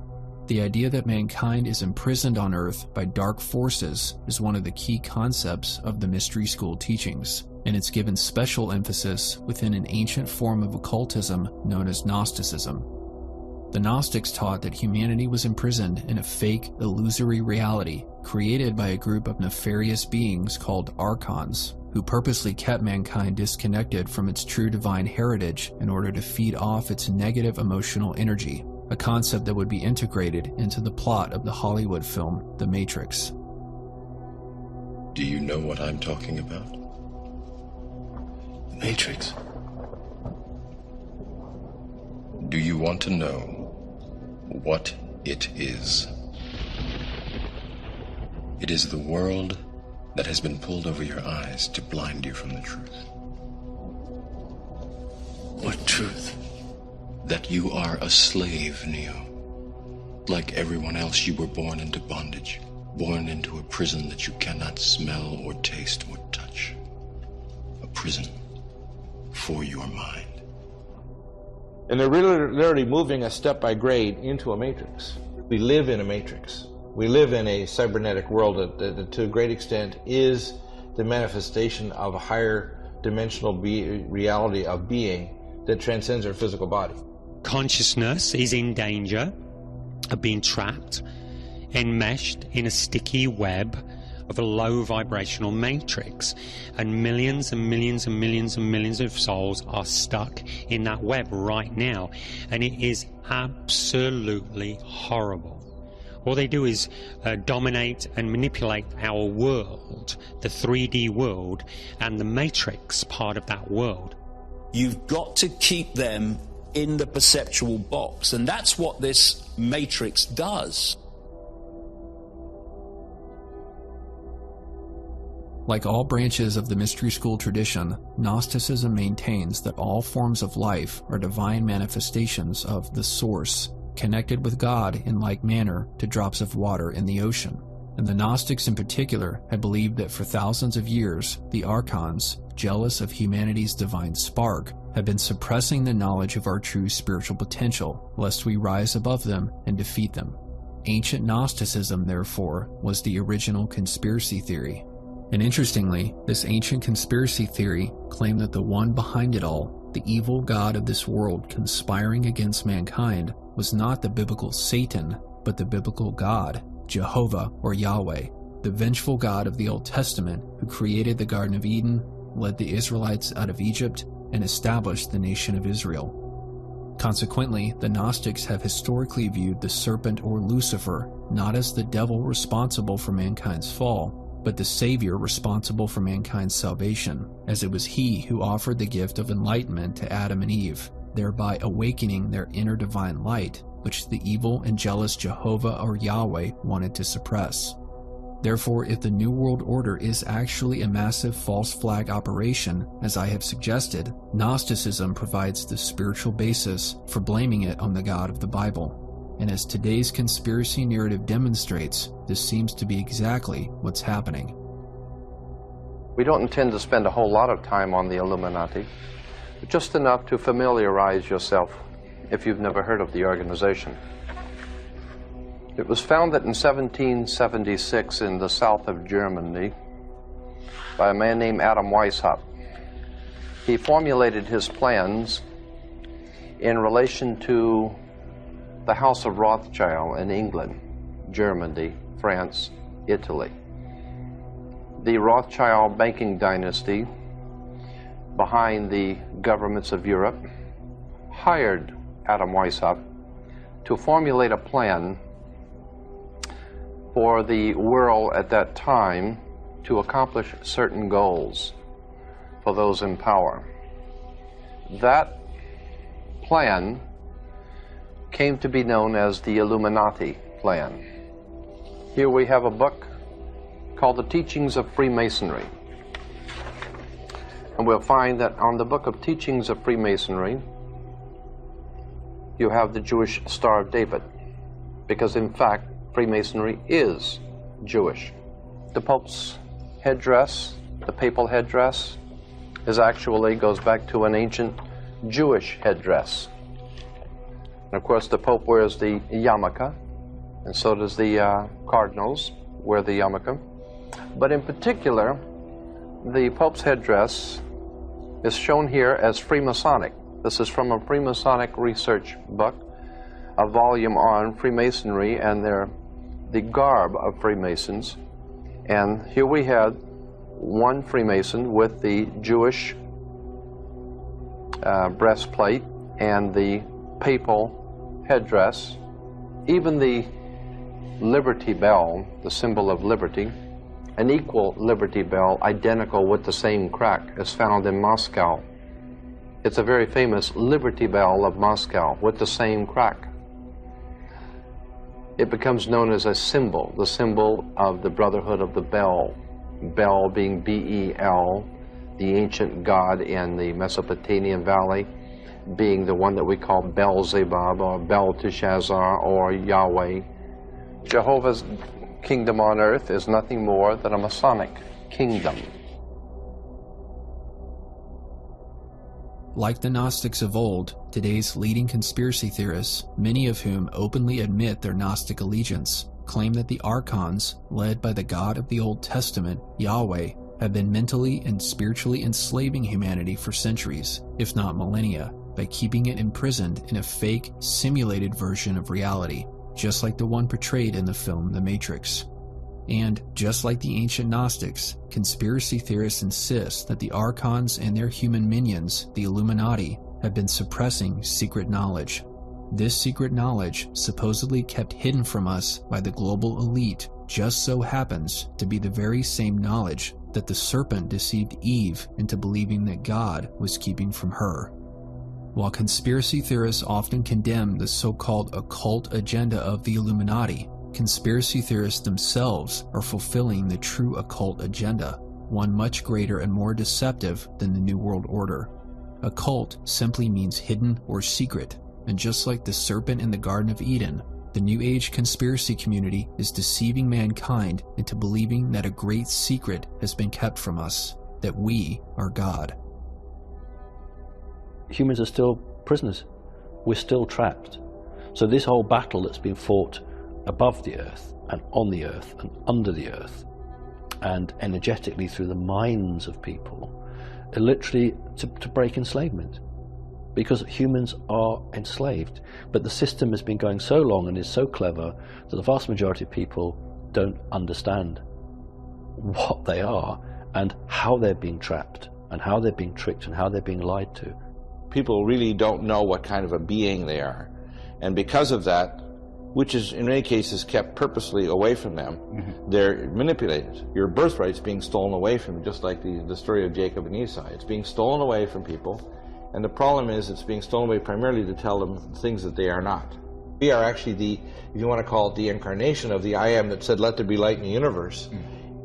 The idea that mankind is imprisoned on Earth by dark forces is one of the key concepts of the mystery school teachings, and it's given special emphasis within an ancient form of occultism known as Gnosticism. The Gnostics taught that humanity was imprisoned in a fake, illusory reality created by a group of nefarious beings called archons, who purposely kept mankind disconnected from its true divine heritage in order to feed off its negative emotional energy, a concept that would be integrated into the plot of the Hollywood film The Matrix. Do you know what I'm talking about? The Matrix. Do you want to know what it is? It is the world that has been pulled over your eyes to blind you from the truth. What truth? That you are a slave, Neo. Like everyone else, you were born into bondage, born into a prison that you cannot smell or taste or touch. A prison for your mind. And they're really literally moving us step by grade into a matrix. We live in a matrix. We live in a cybernetic world that to a great extent is the manifestation of a higher dimensional reality of being that transcends our physical body. Consciousness is in danger of being trapped, enmeshed in a sticky web of a low vibrational matrix, and millions and millions and millions and millions of souls are stuck in that web right now, and it is absolutely horrible. All they do is dominate and manipulate our world, the 3D world, and the matrix part of that world. You've got to keep them in the perceptual box, and that's what this matrix does. Like all branches of the mystery school tradition, Gnosticism maintains that all forms of life are divine manifestations of the Source, connected with God in like manner to drops of water in the ocean. And the Gnostics in particular had believed that for thousands of years, the Archons, jealous of humanity's divine spark, had been suppressing the knowledge of our true spiritual potential, lest we rise above them and defeat them. Ancient Gnosticism, therefore, was the original conspiracy theory. And interestingly, this ancient conspiracy theory claimed that the one behind it all, the evil god of this world conspiring against mankind, was not the biblical Satan, but the biblical God, Jehovah or Yahweh, the vengeful God of the Old Testament who created the Garden of Eden, led the Israelites out of Egypt, and established the nation of Israel. Consequently, the Gnostics have historically viewed the serpent or Lucifer not as the devil responsible for mankind's fall, but the Savior responsible for mankind's salvation, as it was he who offered the gift of enlightenment to Adam and Eve, thereby awakening their inner divine light, which the evil and jealous Jehovah or Yahweh wanted to suppress. Therefore, if the New World Order is actually a massive false flag operation, as I have suggested, Gnosticism provides the spiritual basis for blaming it on the God of the Bible. And as today's conspiracy narrative demonstrates, this seems to be exactly what's happening. We don't intend to spend a whole lot of time on the Illuminati, but just enough to familiarize yourself if you've never heard of the organization. It was founded in 1776 in the south of Germany by a man named Adam Weishaupt. He formulated his plans in relation to the House of Rothschild in England, Germany, France, Italy. The Rothschild banking dynasty behind the governments of Europe hired Adam Weishaupt to formulate a plan for the world at that time to accomplish certain goals for those in power. That plan came to be known as the Illuminati plan. Here we have a book called The Teachings of Freemasonry. And we'll find that on the book of Teachings of Freemasonry, you have the Jewish Star of David, because in fact, Freemasonry is Jewish. The Pope's headdress, the papal headdress, goes back to an ancient Jewish headdress. And of course, the Pope wears the yarmulke, and so does the cardinals wear the yarmulke. But in particular, the Pope's headdress is shown here as Freemasonic. This is from a Freemasonic research book, a volume on Freemasonry and the garb of Freemasons. And here we had one Freemason with the Jewish breastplate and the papal headdress. Even the Liberty Bell, the symbol of liberty, an equal Liberty Bell, identical with the same crack, is found in Moscow. It's a very famous Liberty Bell of Moscow with the same crack. It becomes known as a symbol, the symbol of the Brotherhood of the Bell. Bel being B-E-L, the ancient god in the Mesopotamian Valley, being the one that we call Beelzebub or Belteshazzar or Yahweh. Jehovah's kingdom on earth is nothing more than a Masonic kingdom. Like the Gnostics of old, today's leading conspiracy theorists, many of whom openly admit their Gnostic allegiance, claim that the Archons, led by the God of the Old Testament, Yahweh, have been mentally and spiritually enslaving humanity for centuries, if not millennia, by keeping it imprisoned in a fake, simulated version of reality, just like the one portrayed in the film The Matrix. And, just like the ancient Gnostics, conspiracy theorists insist that the Archons and their human minions, the Illuminati, have been suppressing secret knowledge. This secret knowledge, supposedly kept hidden from us by the global elite, just so happens to be the very same knowledge that the serpent deceived Eve into believing that God was keeping from her. While conspiracy theorists often condemn the so-called occult agenda of the Illuminati, conspiracy theorists themselves are fulfilling the true occult agenda, one much greater and more deceptive than the New World Order. Occult simply means hidden or secret, and just like the serpent in the Garden of Eden, the New Age conspiracy community is deceiving mankind into believing that a great secret has been kept from us, that we are God. Humans are still prisoners. We're still trapped. So this whole battle that's been fought above the earth and on the earth and under the earth and energetically through the minds of people are literally to break enslavement, because humans are enslaved. But the system has been going so long and is so clever that the vast majority of people don't understand what they are and how they're being trapped and how they're being tricked and how they're being lied to. People really don't know what kind of a being they are, and because of that, which is in many cases kept purposely away from them, they're manipulated. Your birthright's being stolen away from you, just like the story of Jacob and Esau. It's being stolen away from people, and the problem is it's being stolen away primarily to tell them things that they are not. We are actually the, if you want to call it, the incarnation of the I Am that said, let there be light in the universe,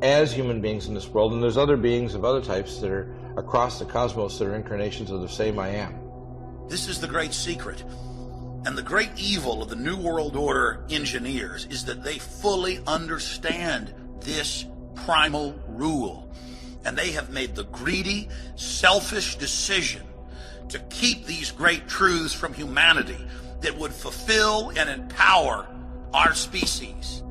as human beings in this world, and there's other beings of other types that are across the cosmos that are incarnations of the same I Am. This is the great secret. And the great evil of the New World Order engineers is that they fully understand this primal rule. And they have made the greedy, selfish decision to keep these great truths from humanity that would fulfill and empower our species.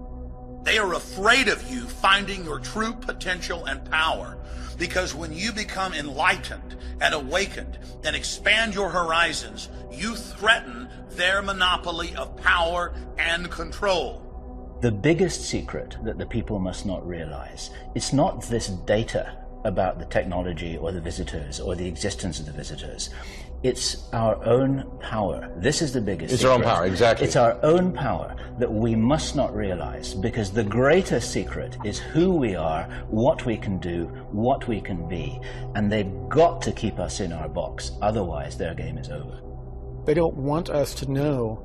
They are afraid of you finding your true potential and power, because when you become enlightened and awakened and expand your horizons, you threaten their monopoly of power and control. The biggest secret that the people must not realize, it's not this data about the technology or the visitors or the existence of the visitors. It's our own power. This is the biggest secret. It's our own power, exactly. It's our own power that we must not realize, because the greater secret is who we are, what we can do, what we can be. And they've got to keep us in our box. Otherwise, their game is over. They don't want us to know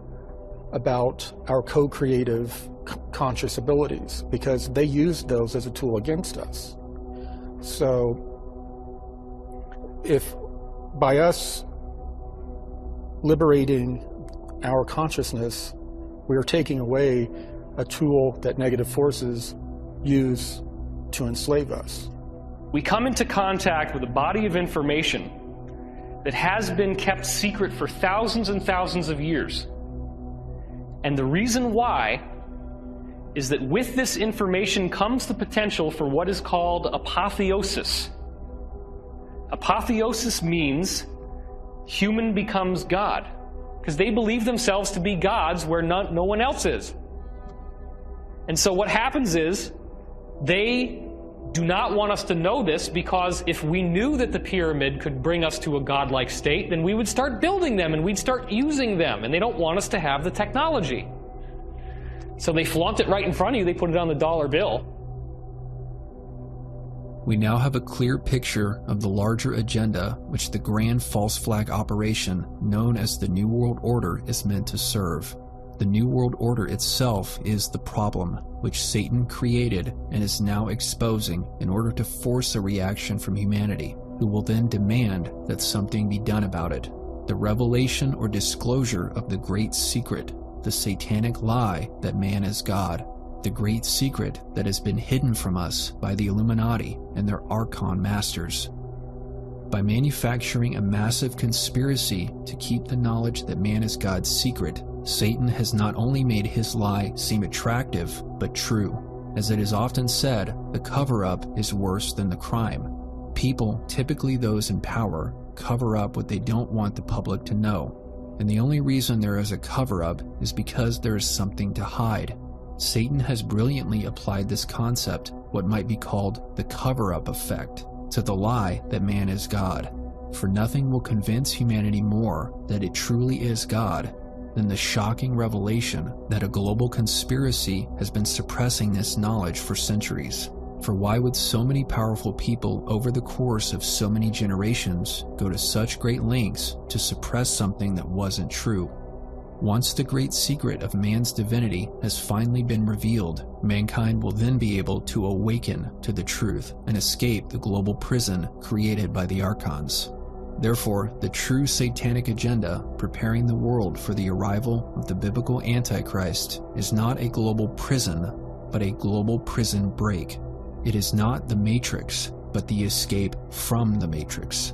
about our co-creative conscious abilities, because they use those as a tool against us. So if by us liberating our consciousness, we are taking away a tool that negative forces use to enslave us. We come into contact with a body of information that has been kept secret for thousands and thousands of years. And the reason why is that with this information comes the potential for what is called apotheosis. Apotheosis means human becomes God, because they believe themselves to be gods where no one else is. And so what happens is they do not want us to know this, because if we knew that the pyramid could bring us to a godlike state, then we would start building them and we'd start using them, and they don't want us to have the technology. So they flaunt it right in front of you. They put it on the dollar bill. We now have a clear picture of the larger agenda which the grand false flag operation known as the New World Order is meant to serve. The New World Order itself is the problem which Satan created and is now exposing in order to force a reaction from humanity, who will then demand that something be done about it. The revelation or disclosure of the great secret, the satanic lie that man is God, the great secret that has been hidden from us by the Illuminati and their Archon masters. By manufacturing a massive conspiracy to keep the knowledge that man is God's secret, Satan has not only made his lie seem attractive, but true. As it is often said, the cover-up is worse than the crime. People, typically those in power, cover up what they don't want the public to know. And the only reason there is a cover-up is because there is something to hide. Satan has brilliantly applied this concept, what might be called the cover-up effect, to the lie that man is God. For nothing will convince humanity more that it truly is God than the shocking revelation that a global conspiracy has been suppressing this knowledge for centuries. For why would so many powerful people over the course of so many generations go to such great lengths to suppress something that wasn't true? Once the great secret of man's divinity has finally been revealed, mankind will then be able to awaken to the truth and escape the global prison created by the Archons. Therefore, the true satanic agenda preparing the world for the arrival of the biblical Antichrist is not a global prison, but a global prison break. It is not the Matrix, but the escape from the Matrix.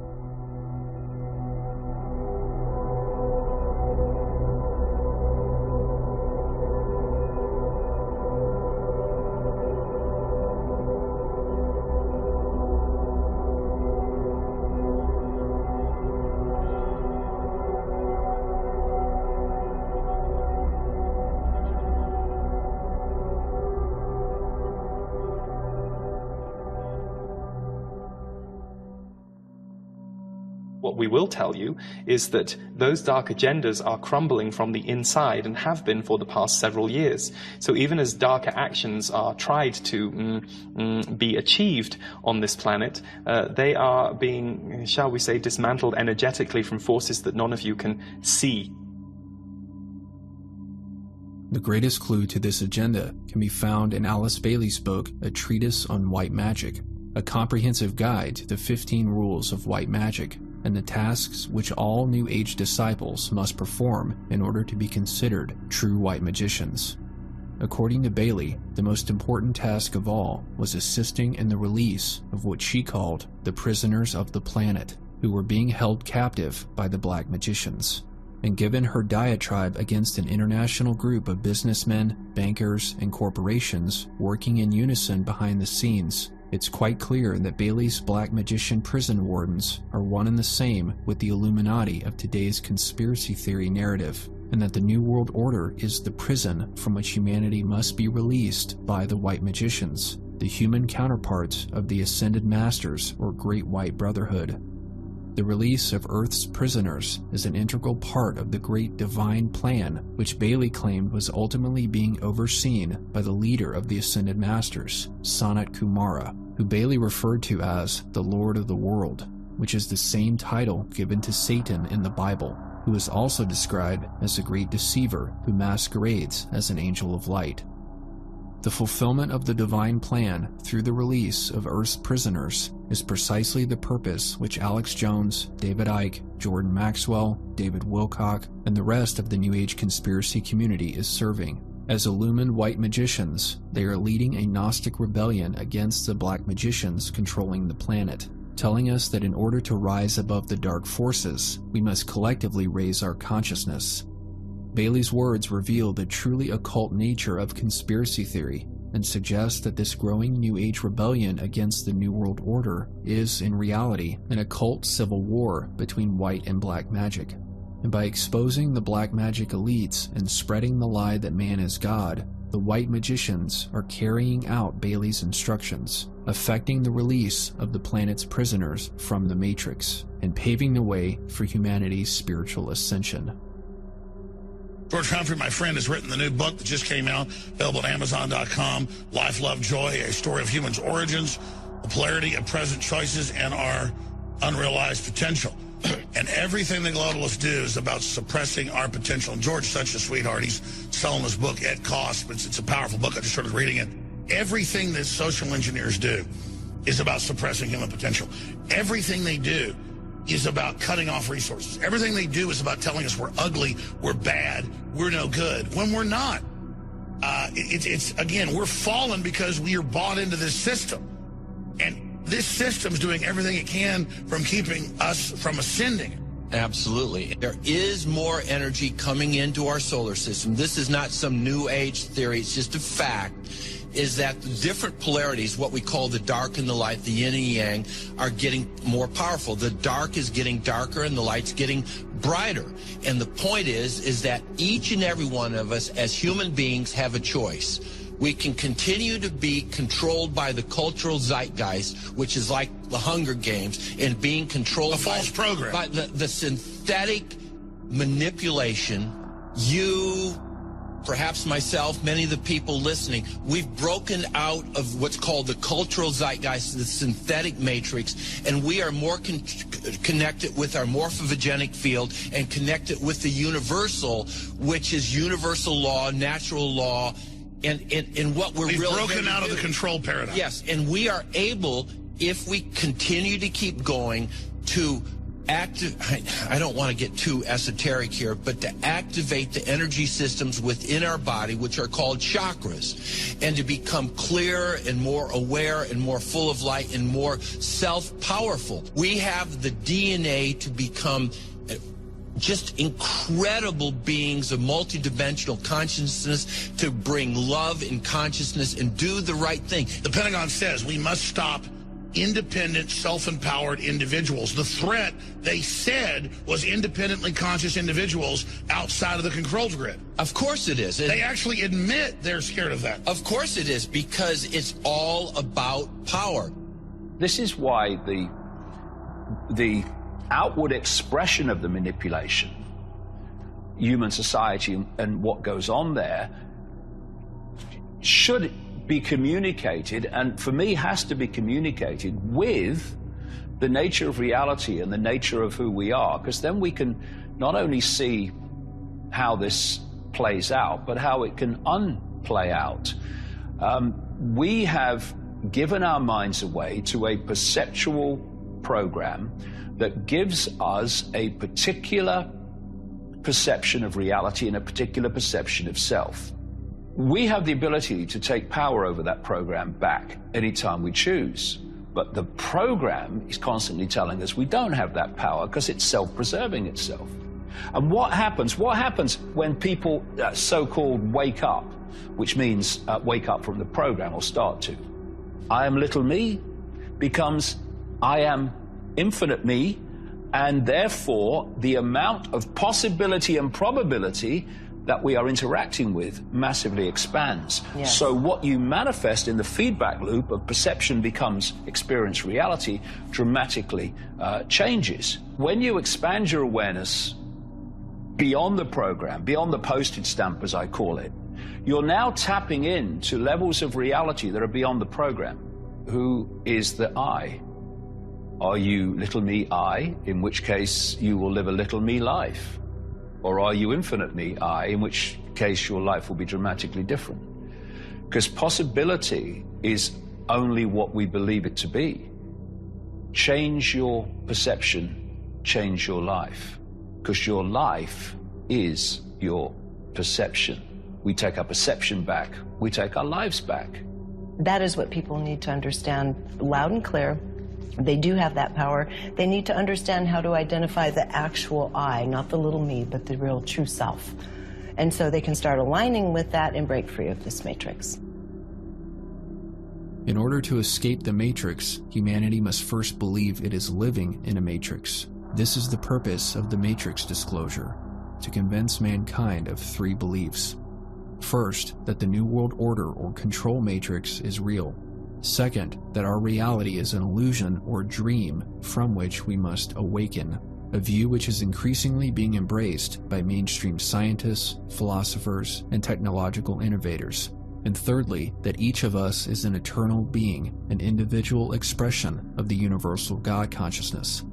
What we will tell you is that those dark agendas are crumbling from the inside and have been for the past several years. So even as darker actions are tried to be achieved on this planet, they are being, shall we say, dismantled energetically from forces that none of you can see. The greatest clue to this agenda can be found in Alice Bailey's book, A Treatise on White Magic, a comprehensive guide to the 15 rules of white magic and the tasks which all New Age disciples must perform in order to be considered true white magicians. According to Bailey, the most important task of all was assisting in the release of what she called the prisoners of the planet, who were being held captive by the Black Magicians. And given her diatribe against an international group of businessmen, bankers, and corporations working in unison behind the scenes, it's quite clear that Bailey's Black Magician prison wardens are one and the same with the Illuminati of today's conspiracy theory narrative, and that the New World Order is the prison from which humanity must be released by the White Magicians, the human counterparts of the Ascended Masters or Great White Brotherhood. The release of Earth's prisoners is an integral part of the great divine plan, which Bailey claimed was ultimately being overseen by the leader of the Ascended Masters, Sanat Kumara, who Bailey referred to as the Lord of the World, which is the same title given to Satan in the Bible, who is also described as a great deceiver who masquerades as an angel of light. The fulfillment of the divine plan through the release of Earth's prisoners is precisely the purpose which Alex Jones, David Icke, Jordan Maxwell, David Wilcock, and the rest of the New Age conspiracy community is serving. As illumined white magicians, they are leading a Gnostic rebellion against the Black Magicians controlling the planet, telling us that in order to rise above the dark forces, we must collectively raise our consciousness. Bailey's words reveal the truly occult nature of conspiracy theory and suggest that this growing New Age rebellion against the New World Order is, in reality, an occult civil war between white and black magic. And by exposing the black magic elites and spreading the lie that man is God, the white magicians are carrying out Bailey's instructions, affecting the release of the planet's prisoners from the Matrix, and paving the way for humanity's spiritual ascension. George Humphrey, my friend, has written the new book that just came out, available at Amazon.com, Life, Love, Joy, A Story of Humans' Origins, the Polarity of Present Choices, and Our Unrealized Potential. And everything the globalists do is about suppressing our potential. And George's such a sweetheart. He's selling this book at cost, but it's a powerful book. I just started reading it. Everything that social engineers do is about suppressing human potential. Everything they do is about cutting off resources. Everything they do is about telling us we're ugly, we're bad, we're no good, when we're not. Again, we're fallen because we are bought into this system. And this system's doing everything it can from keeping us from ascending. Absolutely. There is more energy coming into our solar system. This is not some new age theory. It's just a fact, is that the different polarities, what we call the dark and the light, the yin and yang, are getting more powerful. The dark is getting darker and the light's getting brighter. And the point is that each and every one of us as human beings have a choice. We can continue to be controlled by the cultural zeitgeist, which is like the Hunger Games, and being controlled by the synthetic manipulation. You, perhaps myself, many of the people listening, we've broken out of what's called the cultural zeitgeist, the synthetic matrix, and we are more connected with our morphogenic field and connected with the universal, which is universal law, natural law, and what we've broken out of the control paradigm. Yes, and we are able, if we continue to keep going, to I don't want to get too esoteric here, but to activate the energy systems within our body, which are called chakras, and to become clearer and more aware and more full of light and more self-powerful. We have the DNA to become just incredible beings of multidimensional consciousness, to bring love and consciousness and do the right thing. The Pentagon says we must stop independent, self-empowered individuals. The threat, they said, was independently conscious individuals outside of the control grid. Of course it is. They actually admit they're scared of that. Of course it is, because it's all about power. This is why the outward expression of the manipulation, human society and what goes on there, should be communicated, and for me has to be communicated with the nature of reality and the nature of who we are, because then we can not only see how this plays out, but how it can unplay out. We have given our minds away to a perceptual program that gives us a particular perception of reality and a particular perception of self. We have the ability to take power over that program back anytime we choose. But the program is constantly telling us we don't have that power because it's self-preserving itself. And what happens? What happens when people so-called wake up, which means wake up from the program or start to? I am little me becomes I am infinite me, and therefore the amount of possibility and probability that we are interacting with massively expands. Yes. So what you manifest in the feedback loop of perception becomes experience reality dramatically changes. When you expand your awareness beyond the program, beyond the postage stamp as I call it, you're now tapping into levels of reality that are beyond the program. Who is the I? Are you little me I, in which case you will live a little me life? Or are you infinite me I, in which case your life will be dramatically different? Because possibility is only what we believe it to be. Change your perception, change your life. Because your life is your perception. We take our perception back, we take our lives back. That is what people need to understand loud and clear. They do have that power. They need to understand how to identify the actual I, not the little me, but the real true self. And so they can start aligning with that and break free of this matrix. In order to escape the matrix, humanity must first believe it is living in a matrix. This is the purpose of the Matrix disclosure, to convince mankind of 3 beliefs. First, that the New World Order or control matrix is real. Second, that our reality is an illusion or dream from which we must awaken, a view which is increasingly being embraced by mainstream scientists, philosophers, and technological innovators. And thirdly, that each of us is an eternal being, an individual expression of the universal God consciousness.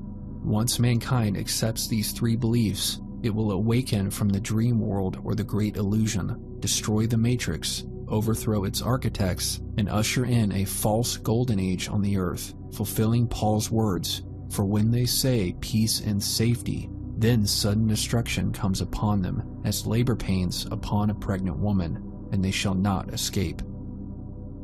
Once mankind accepts these 3 beliefs, it will awaken from the dream world or the great illusion, destroy the matrix, overthrow its architects, and usher in a false golden age on the earth, fulfilling Paul's words, "For when they say peace and safety, then sudden destruction comes upon them, as labor pains upon a pregnant woman, and they shall not escape."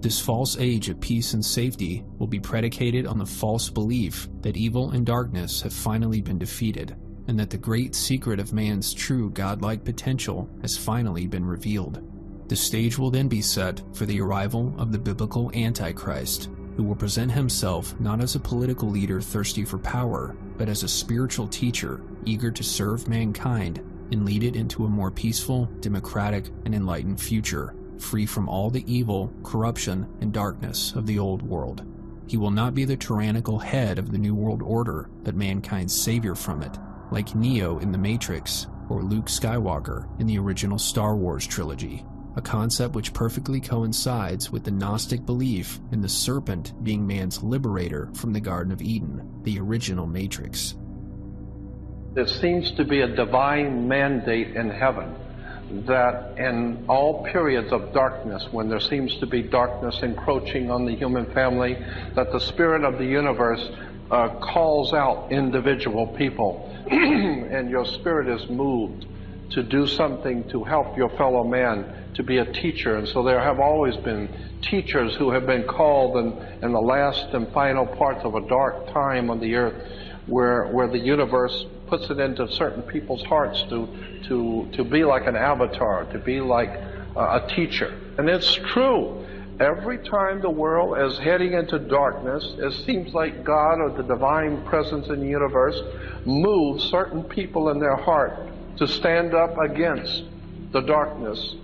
This false age of peace and safety will be predicated on the false belief that evil and darkness have finally been defeated, and that the great secret of man's true godlike potential has finally been revealed. The stage will then be set for the arrival of the biblical Antichrist, who will present himself not as a political leader thirsty for power, but as a spiritual teacher eager to serve mankind and lead it into a more peaceful, democratic, and enlightened future, free from all the evil, corruption, and darkness of the old world. He will not be the tyrannical head of the New World Order, but mankind's savior from it, like Neo in The Matrix or Luke Skywalker in the original Star Wars trilogy, a concept which perfectly coincides with the Gnostic belief in the serpent being man's liberator from the Garden of Eden, the original Matrix. There seems to be a divine mandate in heaven that in all periods of darkness, when there seems to be darkness encroaching on the human family, that the spirit of the universe calls out individual people and your spirit is moved to do something to help your fellow man, to be a teacher. And so there have always been teachers who have been called in the last and final parts of a dark time on the earth, where the universe puts it into certain people's hearts to be like an avatar, to be like a teacher. And it's true. Every time the world is heading into darkness, it seems like God or the divine presence in the universe moves certain people in their heart to stand up against the darkness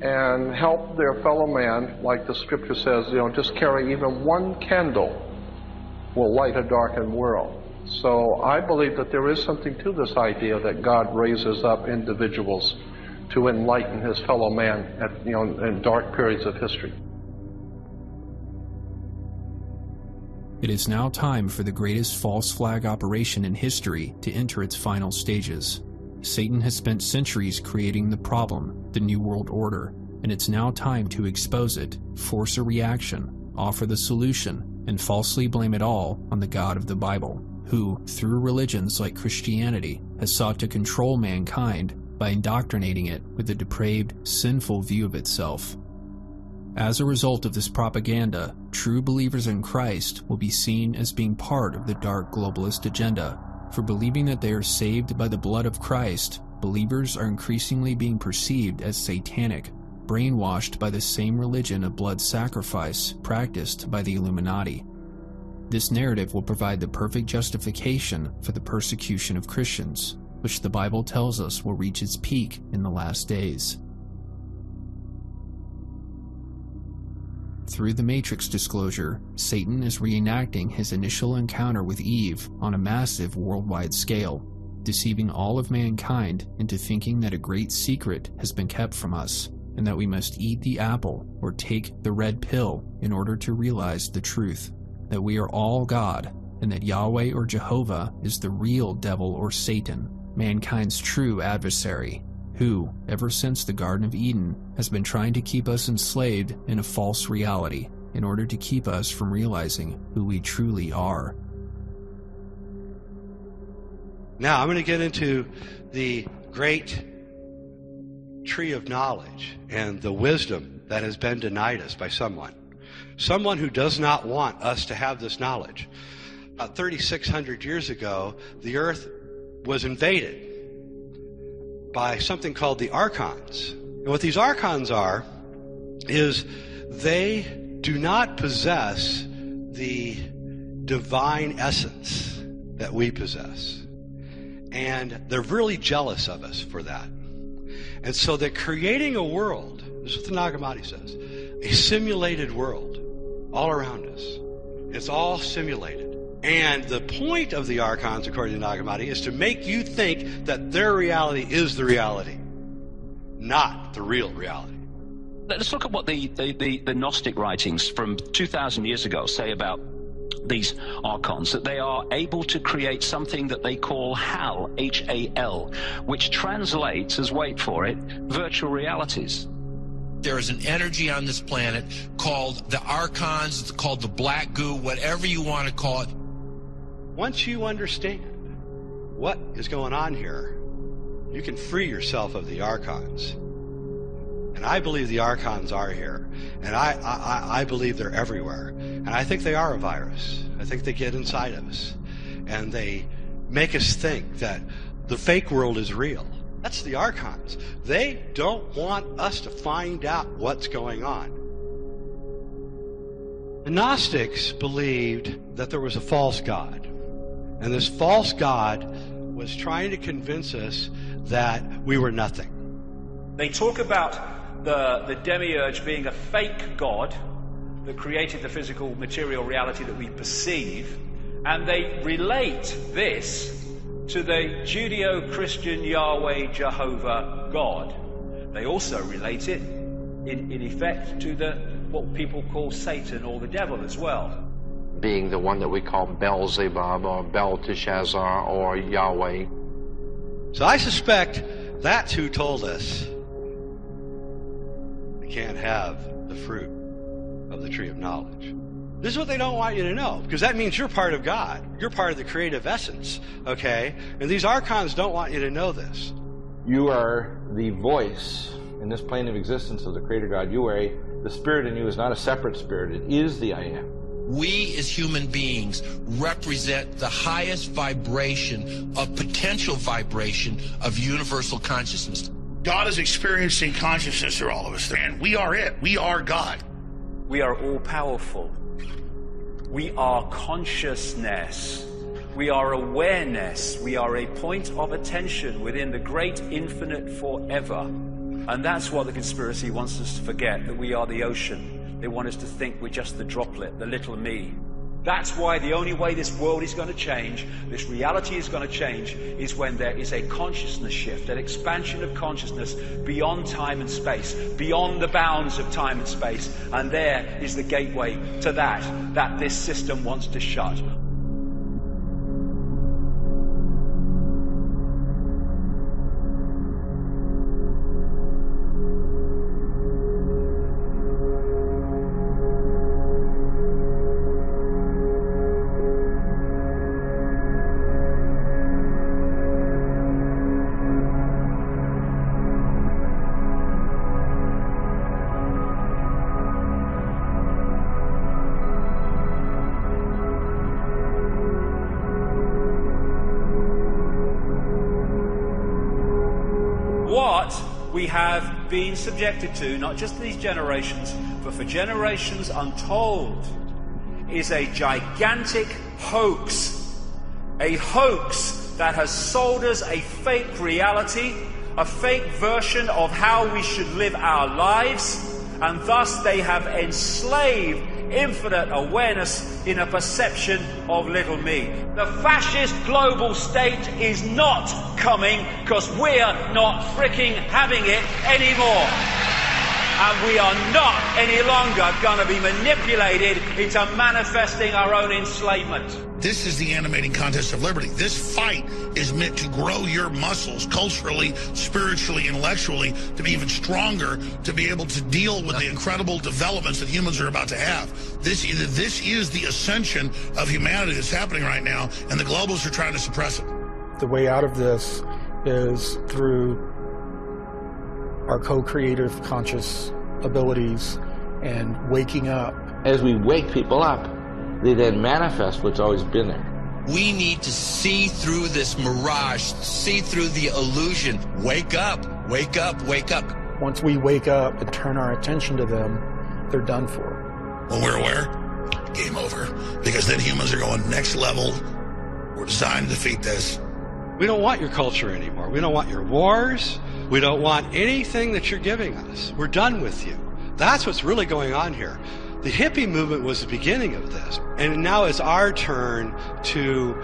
and help their fellow man, like the scripture says, just carry even one candle will light a darkened world. So I believe that there is something to this idea that God raises up individuals to enlighten his fellow man in dark periods of history. It is now time for the greatest false flag operation in history to enter its final stages. Satan has spent centuries creating the problem, the New World Order, and it's now time to expose it, force a reaction, offer the solution, and falsely blame it all on the God of the Bible, who, through religions like Christianity, has sought to control mankind by indoctrinating it with a depraved, sinful view of itself. As a result of this propaganda, true believers in Christ will be seen as being part of the dark globalist agenda. For believing that they are saved by the blood of Christ, believers are increasingly being perceived as satanic, brainwashed by the same religion of blood sacrifice practiced by the Illuminati. This narrative will provide the perfect justification for the persecution of Christians, which the Bible tells us will reach its peak in the last days. Through the Matrix disclosure, Satan is reenacting his initial encounter with Eve on a massive worldwide scale, deceiving all of mankind into thinking that a great secret has been kept from us, and that we must eat the apple or take the red pill in order to realize the truth, that we are all God, and that Yahweh or Jehovah is the real devil or Satan, mankind's true adversary, who, ever since the Garden of Eden, has been trying to keep us enslaved in a false reality in order to keep us from realizing who we truly are. Now, I'm going to get into the great tree of knowledge and the wisdom that has been denied us by someone who does not want us to have this knowledge. About 3,600 years ago, the earth was invaded by something called the Archons. And what these Archons are is they do not possess the divine essence that we possess. And they're really jealous of us for that. And so they're creating a world, this is what the Nag Hammadi says, a simulated world all around us. It's all simulated. And the point of the Archons, according to Nag Hammadi, is to make you think that their reality is the reality, not the real reality. Let's look at what the Gnostic writings from 2,000 years ago say about these Archons, that they are able to create something that they call HAL, H-A-L, which translates as, wait for it, virtual realities. There is an energy on this planet called the Archons, it's called the black goo, whatever you want to call it. Once you understand what is going on here, you can free yourself of the Archons. And I believe the Archons are here. And I believe they're everywhere. And I think they are a virus. I think they get inside of us. And they make us think that the fake world is real. That's the Archons. They don't want us to find out what's going on. The Gnostics believed that there was a false God. And this false God was trying to convince us that we were nothing. They talk about the demiurge being a fake god that created the physical material reality that we perceive, and they relate this to the Judeo-Christian Yahweh Jehovah God. They also relate it in effect to what people call Satan or the devil as well. Being the one that we call Beelzebub or Belteshazzar or Yahweh. So I suspect that's who told us we can't have the fruit of the tree of knowledge. This is what they don't want you to know, because that means you're part of God. You're part of the creative essence, okay? And these Archons don't want you to know this. You are the voice in this plane of existence of the Creator God. The spirit in you is not a separate spirit. It is the I am. We as human beings represent the highest vibration of potential vibration of universal consciousness. God is experiencing consciousness through all of us, and we are it. We are God. We are all powerful. We are consciousness. We are awareness. We are a point of attention within the great infinite forever. And that's what the conspiracy wants us to forget, that we are the ocean. They want us to think we're just the droplet, the little me. That's why the only way this world is going to change, this reality is going to change, is when there is a consciousness shift, an expansion of consciousness beyond time and space, beyond the bounds of time and space. And there is the gateway to that this system wants to shut. we have been subjected to, not just these generations, but for generations untold, is a gigantic hoax. A hoax that has sold us a fake reality, a fake version of how we should live our lives, and thus they have enslaved infinite awareness in a perception of little me. The fascist global state is not coming because we're not freaking having it anymore. And we are not any longer going to be manipulated into manifesting our own enslavement. This is the animating contest of liberty. This fight is meant to grow your muscles culturally, spiritually, intellectually, to be even stronger, to be able to deal with the incredible developments that humans are about to have. This is the ascension of humanity that's happening right now, and the globalists are trying to suppress it. The way out of this is through our co-creative conscious abilities and waking up. As we wake people up, they then manifest what's always been there. We need to see through this mirage, see through the illusion. Wake up, wake up, wake up. Once we wake up and turn our attention to them, they're done for. When we're aware, game over. Because then humans are going next level. We're designed to defeat this. We don't want your culture anymore. We don't want your wars. We don't want anything that you're giving us. We're done with you. That's what's really going on here. The hippie movement was the beginning of this. And now it's our turn to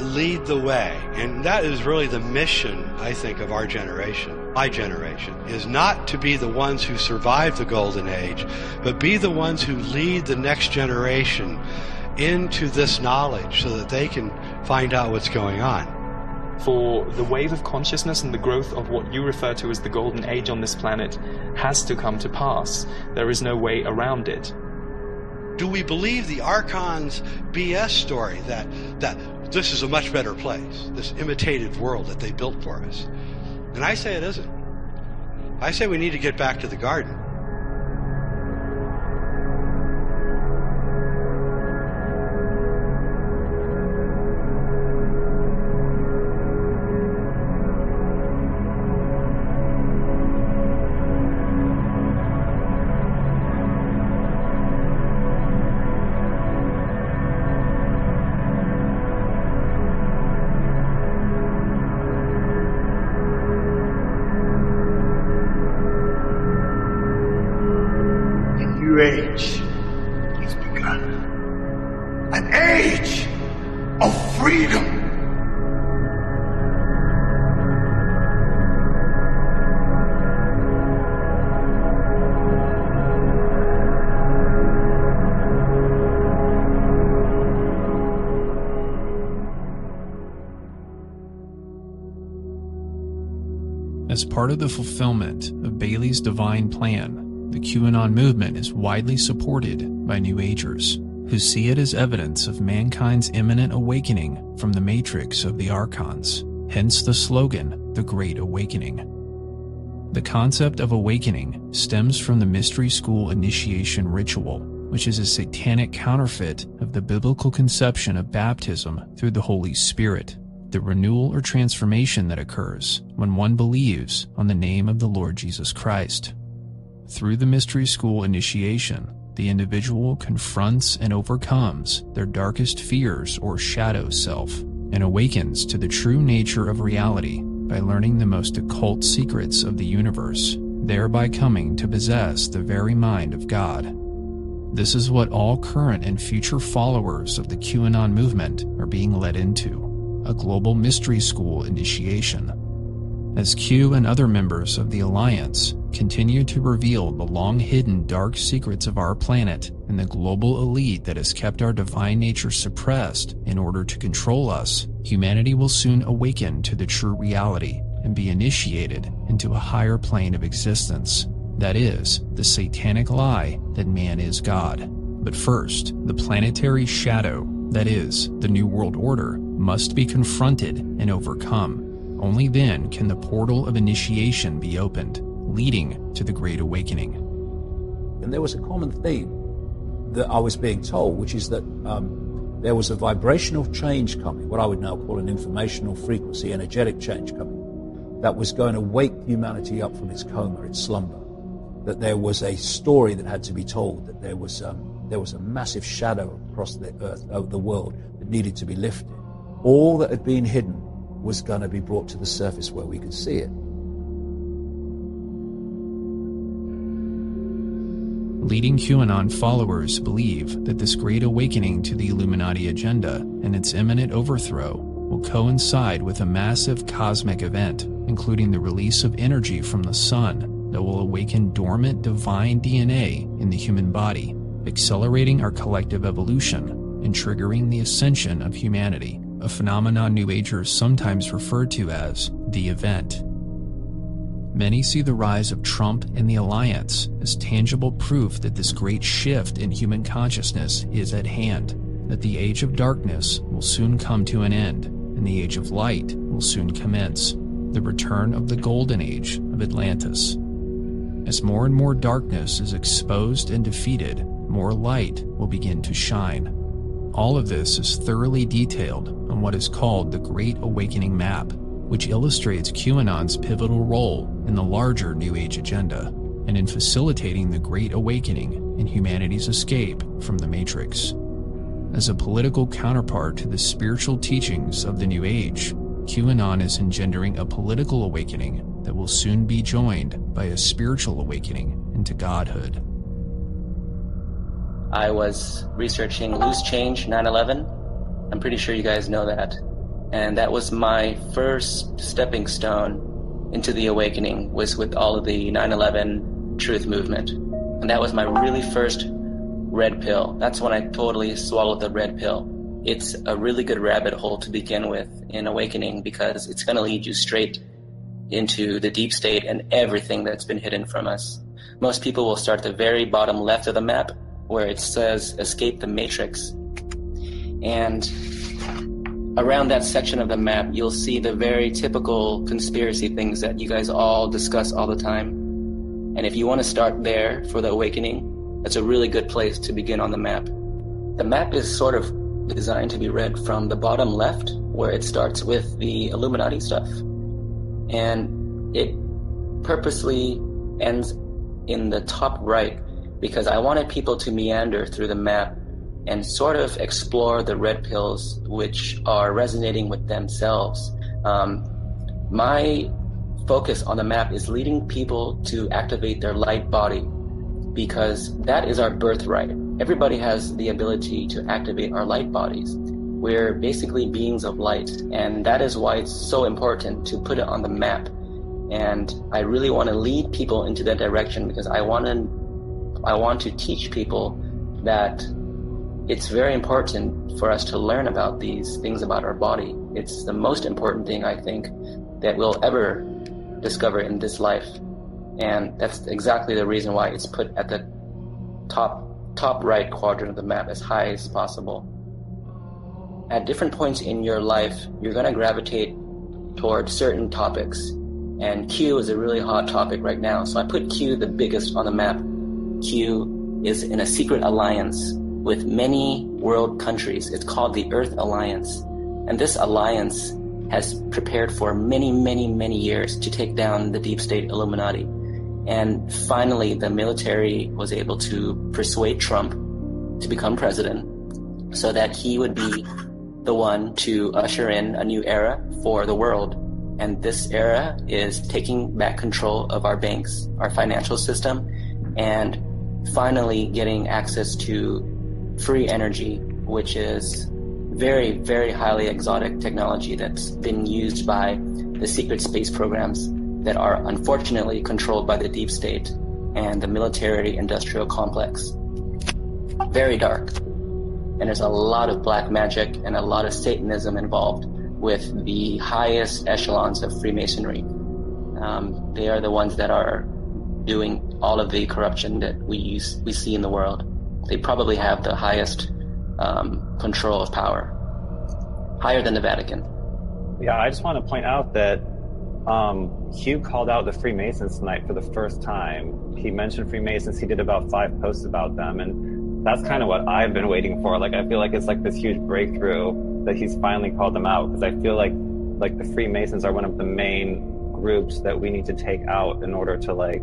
lead the way. And that is really the mission, I think, of our generation. My generation is not to be the ones who survive the golden age, but be the ones who lead the next generation into this knowledge so that they can find out what's going on. For the wave of consciousness and the growth of what you refer to as the golden age on this planet has to come to pass. There is no way around it. Do we believe the Archon's BS story that this is a much better place, this imitated world that they built for us? And I say it isn't. I say we need to get back to the garden. Age has begun. An age of freedom. As part of the fulfillment of Bailey's divine plan, the QAnon movement is widely supported by New Agers, who see it as evidence of mankind's imminent awakening from the matrix of the Archons, hence the slogan, The Great Awakening. The concept of awakening stems from the mystery school initiation ritual, which is a satanic counterfeit of the biblical conception of baptism through the Holy Spirit, the renewal or transformation that occurs when one believes on the name of the Lord Jesus Christ. Through the mystery school initiation, the individual confronts and overcomes their darkest fears or shadow self and awakens to the true nature of reality by learning the most occult secrets of the universe, thereby coming to possess the very mind of God. This is what all current and future followers of the QAnon movement are being led into, a global mystery school initiation. As Q and other members of the Alliance continue to reveal the long-hidden dark secrets of our planet and the global elite that has kept our divine nature suppressed in order to control us, humanity will soon awaken to the true reality and be initiated into a higher plane of existence. That is, the satanic lie that man is God. But first, the planetary shadow, that is, the New World Order, must be confronted and overcome. Only then can the portal of initiation be opened, leading to the Great Awakening. And there was a common theme that I was being told, which is that there was a vibrational change coming, what I would now call an informational frequency, energetic change coming, that was going to wake humanity up from its coma, its slumber. That there was a story that had to be told, that there was a massive shadow across the earth, over the world, that needed to be lifted. All that had been hidden was going to be brought to the surface where we could see it. Leading QAnon followers believe that this great awakening to the Illuminati agenda and its imminent overthrow will coincide with a massive cosmic event, including the release of energy from the sun that will awaken dormant divine DNA in the human body, accelerating our collective evolution and triggering the ascension of humanity, a phenomenon New Agers sometimes refer to as the event. Many see the rise of Trump and the Alliance as tangible proof that this great shift in human consciousness is at hand, that the age of darkness will soon come to an end, and the age of light will soon commence, the return of the golden age of Atlantis. As more and more darkness is exposed and defeated, more light will begin to shine. All of this is thoroughly detailed on what is called the Great Awakening Map, which illustrates QAnon's pivotal role in the larger New Age agenda and in facilitating the Great Awakening and humanity's escape from the Matrix. As a political counterpart to the spiritual teachings of the New Age, QAnon is engendering a political awakening that will soon be joined by a spiritual awakening into godhood. I was researching Loose Change 9/11. I'm pretty sure you guys know that. And that was my first stepping stone into the awakening, was with all of the 9/11 truth movement. And that was my really first red pill. That's when I totally swallowed the red pill. It's a really good rabbit hole to begin with in awakening, because it's going to lead you straight into the deep state and everything that's been hidden from us. Most people will start at the very bottom left of the map, where it says escape the matrix. And around that section of the map, you'll see the very typical conspiracy things that you guys all discuss all the time. And if you want to start there for the awakening, that's a really good place to begin on the map. The map is sort of designed to be read from the bottom left, where it starts with the Illuminati stuff. And it purposely ends in the top right, because I wanted people to meander through the map and sort of explore the red pills which are resonating with themselves. My focus on the map is leading people to activate their light body, because that is our birthright. Everybody has the ability to activate our light bodies. We're basically beings of light, and that is why it's so important to put it on the map. And I really want to lead people into that direction, because I want to teach people that it's very important for us to learn about these things about our body. It's the most important thing, I think, that we'll ever discover in this life. And that's exactly the reason why it's put at the top right quadrant of the map, as high as possible. At different points in your life, you're going to gravitate toward certain topics. And Q is a really hot topic right now. So I put Q the biggest on the map. Q is in a secret alliance with many world countries. It's called the Earth Alliance. And this alliance has prepared for many, many, many years to take down the deep state Illuminati. And finally, the military was able to persuade Trump to become president so that he would be the one to usher in a new era for the world. And this era is taking back control of our banks, our financial system, and finally getting access to free energy, which is very, very highly exotic technology that's been used by the secret space programs that are unfortunately controlled by the deep state and the military-industrial complex. Very dark. And there's a lot of black magic and a lot of Satanism involved with the highest echelons of Freemasonry. They are the ones that are doing all of the corruption that we see in the world. They probably have the highest control of power, higher than the Vatican. Yeah, I just want to point out that Hugh called out the Freemasons tonight for the first time. He mentioned Freemasons. He did about 5 posts about them, and that's kind of what I've been waiting for. Like, I feel like it's like this huge breakthrough that he's finally called them out, because I feel like the Freemasons are one of the main groups that we need to take out in order to like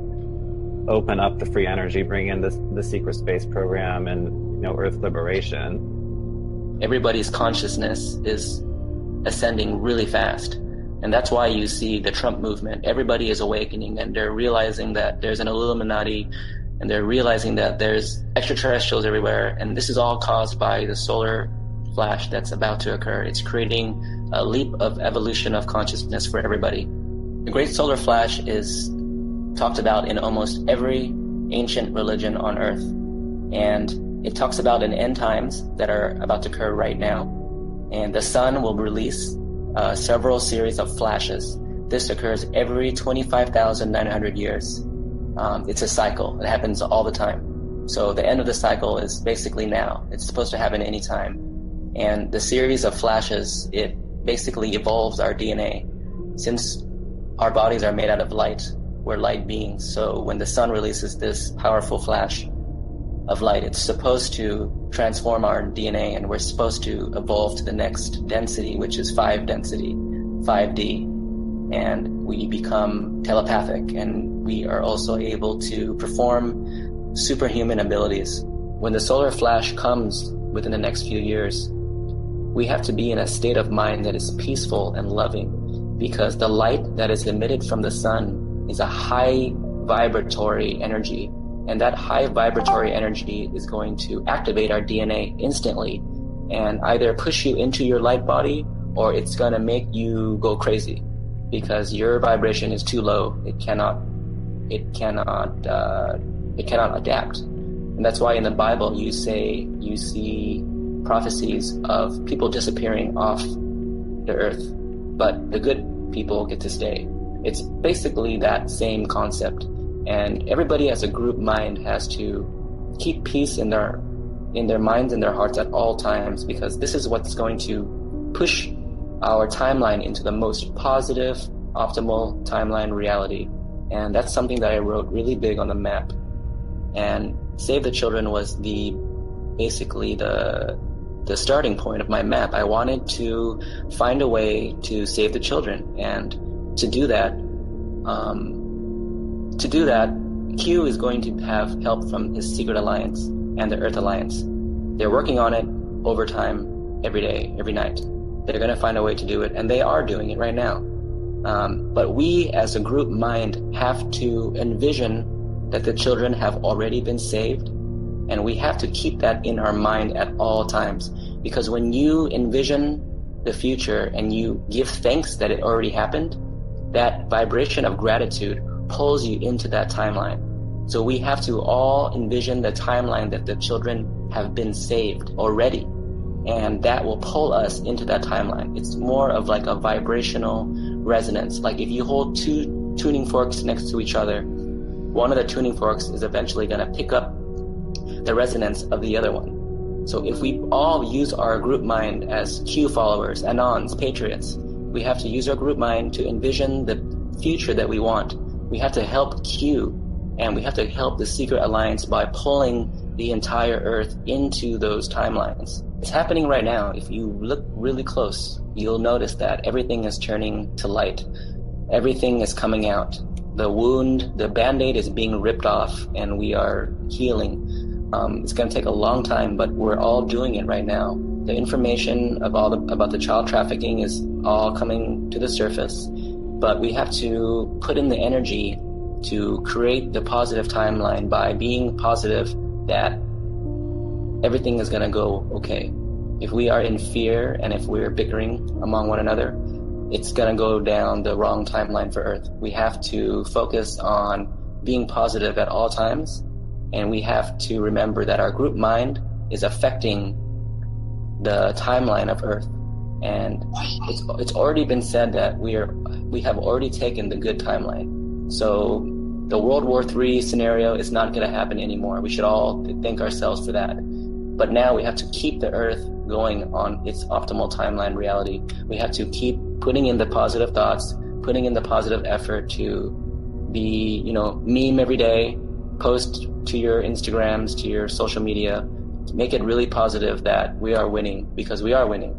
open up the free energy, bring in the secret space program and, you know, Earth liberation. Everybody's consciousness is ascending really fast. And that's why you see the Trump movement. Everybody is awakening and they're realizing that there's an Illuminati and they're realizing that there's extraterrestrials everywhere. And this is all caused by the solar flash that's about to occur. It's creating a leap of evolution of consciousness for everybody. The Great Solar Flash is talked about in almost every ancient religion on Earth. And it talks about an end times that are about to occur right now. And the sun will release several series of flashes. This occurs every 25,900 years. It's a cycle. It happens all the time. So the end of the cycle is basically now. It's supposed to happen anytime. And the series of flashes, it basically evolves our DNA. Since our bodies are made out of light, we're light beings. So when the sun releases this powerful flash of light, it's supposed to transform our DNA, and we're supposed to evolve to the next density, which is 5 density, 5D. And we become telepathic, and we are also able to perform superhuman abilities. When the solar flash comes within the next few years, we have to be in a state of mind that is peaceful and loving, because the light that is emitted from the sun is a high vibratory energy. And that high vibratory energy is going to activate our DNA instantly and either push you into your light body, or it's going to make you go crazy because your vibration is too low. It cannot adapt. And that's why in the Bible you see prophecies of people disappearing off the earth, but the good people get to stay. It's basically that same concept. And everybody as a group mind has to keep peace in their minds and their hearts at all times, because this is what's going to push our timeline into the most positive, optimal timeline reality. And that's something that I wrote really big on the map. And Save the Children was basically the starting point of my map. I wanted to find a way to save the children, and to do that, Q is going to have help from his Secret Alliance and the Earth Alliance. They're working on it overtime, every day, every night. They're going to find a way to do it, and they are doing it right now. But we, as a group mind, have to envision that the children have already been saved, and we have to keep that in our mind at all times. Because when you envision the future and you give thanks that it already happened, that vibration of gratitude pulls you into that timeline. So we have to all envision the timeline that the children have been saved already, and that will pull us into that timeline. It's more of like a vibrational resonance. Like if you hold 2 tuning forks next to each other, one of the tuning forks is eventually going to pick up the resonance of the other one. So if we all use our group mind as Q followers, Anons, patriots, we have to use our group mind to envision the future that we want. We have to help Q, and we have to help the Secret Alliance by pulling the entire Earth into those timelines. It's happening right now. If you look really close, you'll notice that everything is turning to light. Everything is coming out. The wound, the Band-Aid is being ripped off, and we are healing. It's going to take a long time, but we're all doing it right now. The information about the child trafficking is all coming to the surface, but we have to put in the energy to create the positive timeline by being positive that everything is going to go okay. If we are in fear and if we're bickering among one another, it's going to go down the wrong timeline for Earth. We have to focus on being positive at all times, and we have to remember that our group mind is affecting the timeline of Earth. And it's already been said that we have already taken the good timeline. So the World War III scenario is not going to happen anymore. We should all thank ourselves for that. But now we have to keep the Earth going on its optimal timeline reality. We have to keep putting in the positive thoughts, putting in the positive effort to be, meme every day, post to your Instagrams, to your social media, make it really positive that we are winning, because we are winning.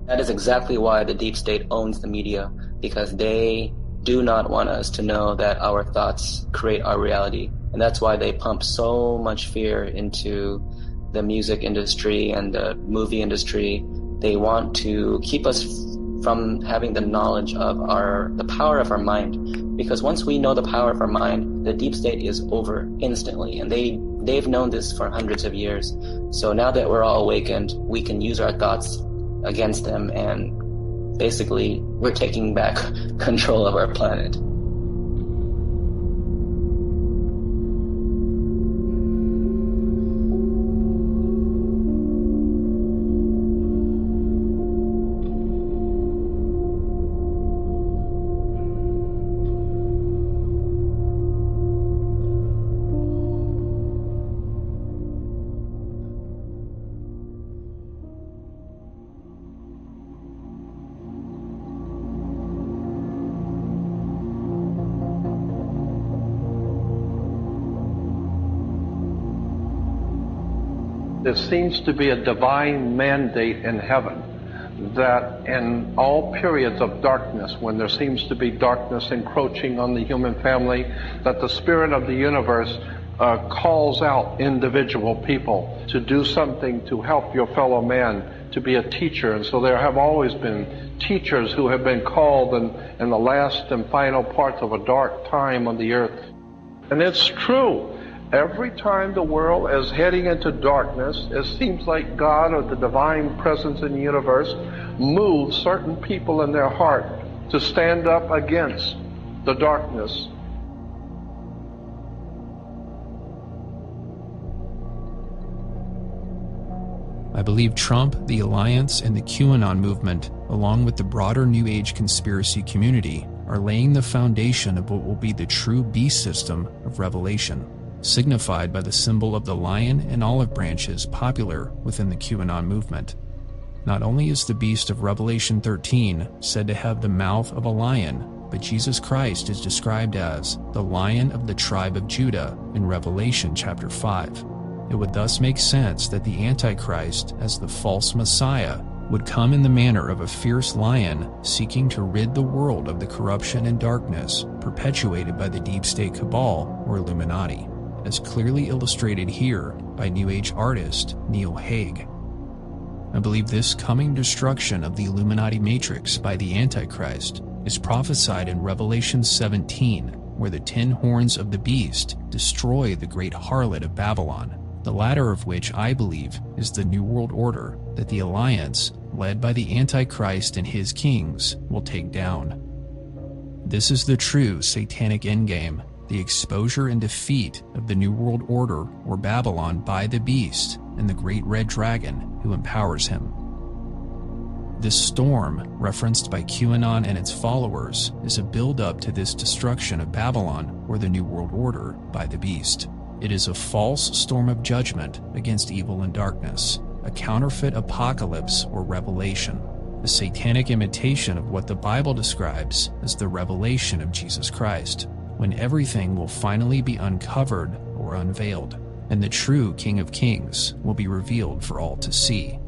That is exactly why the deep state owns the media, because they do not want us to know that our thoughts create our reality. And that's why they pump so much fear into the music industry and the movie industry. They want to keep us from having the knowledge of the power of our mind. Because once we know the power of our mind, the deep state is over instantly. And they've known this for hundreds of years. So now that we're all awakened, we can use our thoughts against them, and basically we're taking back control of our planet. There seems to be a divine mandate in heaven that in all periods of darkness, when there seems to be darkness encroaching on the human family, that the spirit of the universe calls out individual people to do something to help your fellow man, to be a teacher. And so there have always been teachers who have been called in the last and final parts of a dark time on the earth. And it's true. Every time the world is heading into darkness, it seems like God or the divine presence in the universe moves certain people in their heart to stand up against the darkness. I believe Trump, the Alliance, and the QAnon movement, along with the broader New Age conspiracy community, are laying the foundation of what will be the true beast system of Revelation, signified by the symbol of the lion and olive branches popular within the QAnon movement. Not only is the beast of Revelation 13 said to have the mouth of a lion, but Jesus Christ is described as the Lion of the tribe of Judah in Revelation chapter 5. It would thus make sense that the Antichrist, as the false Messiah, would come in the manner of a fierce lion seeking to rid the world of the corruption and darkness perpetuated by the deep state cabal or Illuminati, as clearly illustrated here by New Age artist Neil Haig. I believe this coming destruction of the Illuminati matrix by the Antichrist is prophesied in Revelation 17, where the 10 horns of the beast destroy the great harlot of Babylon, the latter of which I believe is the New World Order that the Alliance, led by the Antichrist and his kings, will take down. This is the true satanic endgame, the exposure and defeat of the New World Order or Babylon by the beast and the great red dragon who empowers him. This storm, referenced by QAnon and its followers, is a build-up to this destruction of Babylon or the New World Order by the beast. It is a false storm of judgment against evil and darkness, a counterfeit apocalypse or revelation, a satanic imitation of what the Bible describes as the revelation of Jesus Christ, when everything will finally be uncovered or unveiled, and the true King of Kings will be revealed for all to see.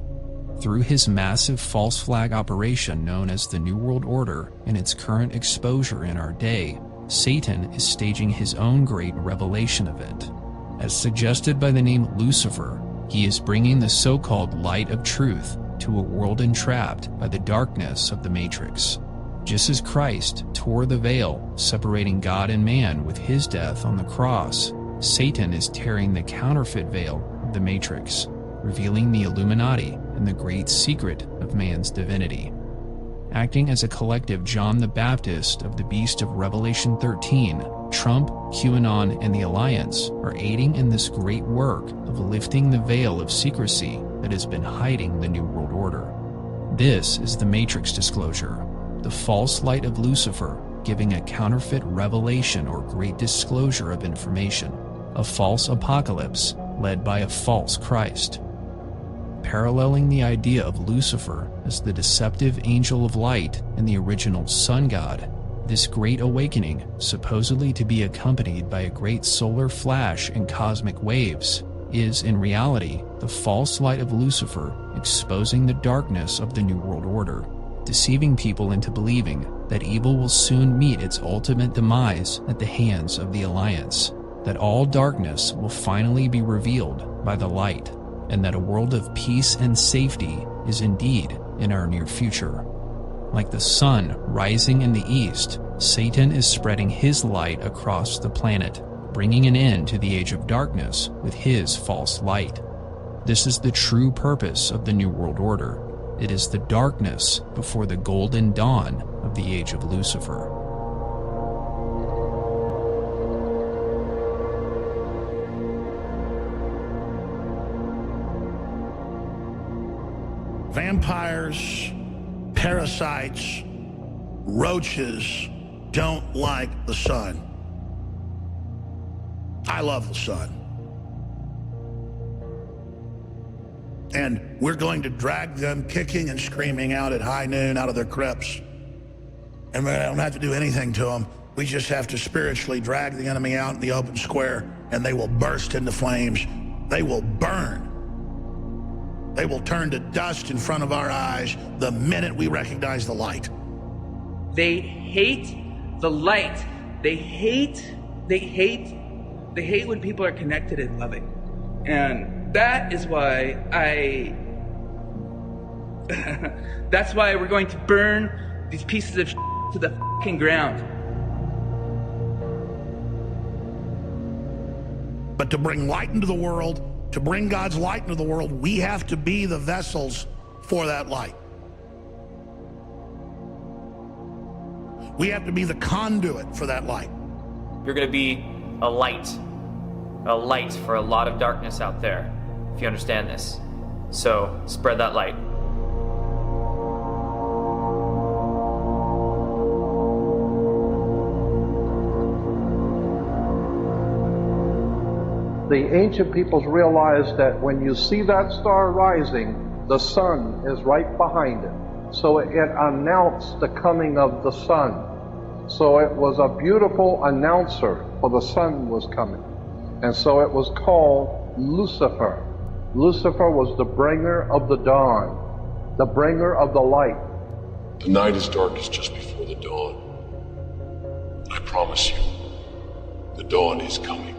Through his massive false flag operation known as the New World Order and its current exposure in our day, Satan is staging his own great revelation event. As suggested by the name Lucifer, he is bringing the so-called light of truth to a world entrapped by the darkness of the Matrix. Just as Christ tore the veil separating God and man with his death on the cross, Satan is tearing the counterfeit veil of the Matrix, revealing the Illuminati and the great secret of man's divinity. Acting as a collective John the Baptist of the beast of Revelation 13, Trump, QAnon, and the Alliance are aiding in this great work of lifting the veil of secrecy that has been hiding the New World Order. This is the Matrix disclosure, the false light of Lucifer giving a counterfeit revelation or great disclosure of information, a false apocalypse led by a false Christ. Paralleling the idea of Lucifer as the deceptive angel of light and the original sun god, this great awakening, supposedly to be accompanied by a great solar flash and cosmic waves, is in reality the false light of Lucifer exposing the darkness of the New World Order, deceiving people into believing that evil will soon meet its ultimate demise at the hands of the Alliance, that all darkness will finally be revealed by the light, and that a world of peace and safety is indeed in our near future. Like the sun rising in the east, Satan is spreading his light across the planet, bringing an end to the age of darkness with his false light. This is the true purpose of the New World Order. It is the darkness before the golden dawn of the age of Lucifer. Vampires, parasites, roaches don't like the sun. I love the sun. And we're going to drag them kicking and screaming out at high noon out of their crypts. And we don't have to do anything to them. We just have to spiritually drag the enemy out in the open square, and they will burst into flames. They will burn. They will turn to dust in front of our eyes the minute we recognize the light. They hate the light. They hate when people are connected and loving. And that is why that's why we're going to burn these pieces of to the fucking ground. But to bring light into the world, to bring God's light into the world, we have to be the vessels for that light. We have to be the conduit for that light. You're going to be a light for a lot of darkness out there, if you understand this. So spread that light. The ancient peoples realized that when you see that star rising, the sun is right behind it. So it announced the coming of the sun. So it was a beautiful announcer, for the sun was coming. And so it was called Lucifer. Lucifer was the bringer of the dawn, the bringer of the light. The night is darkest just before the dawn. I promise you, the dawn is coming.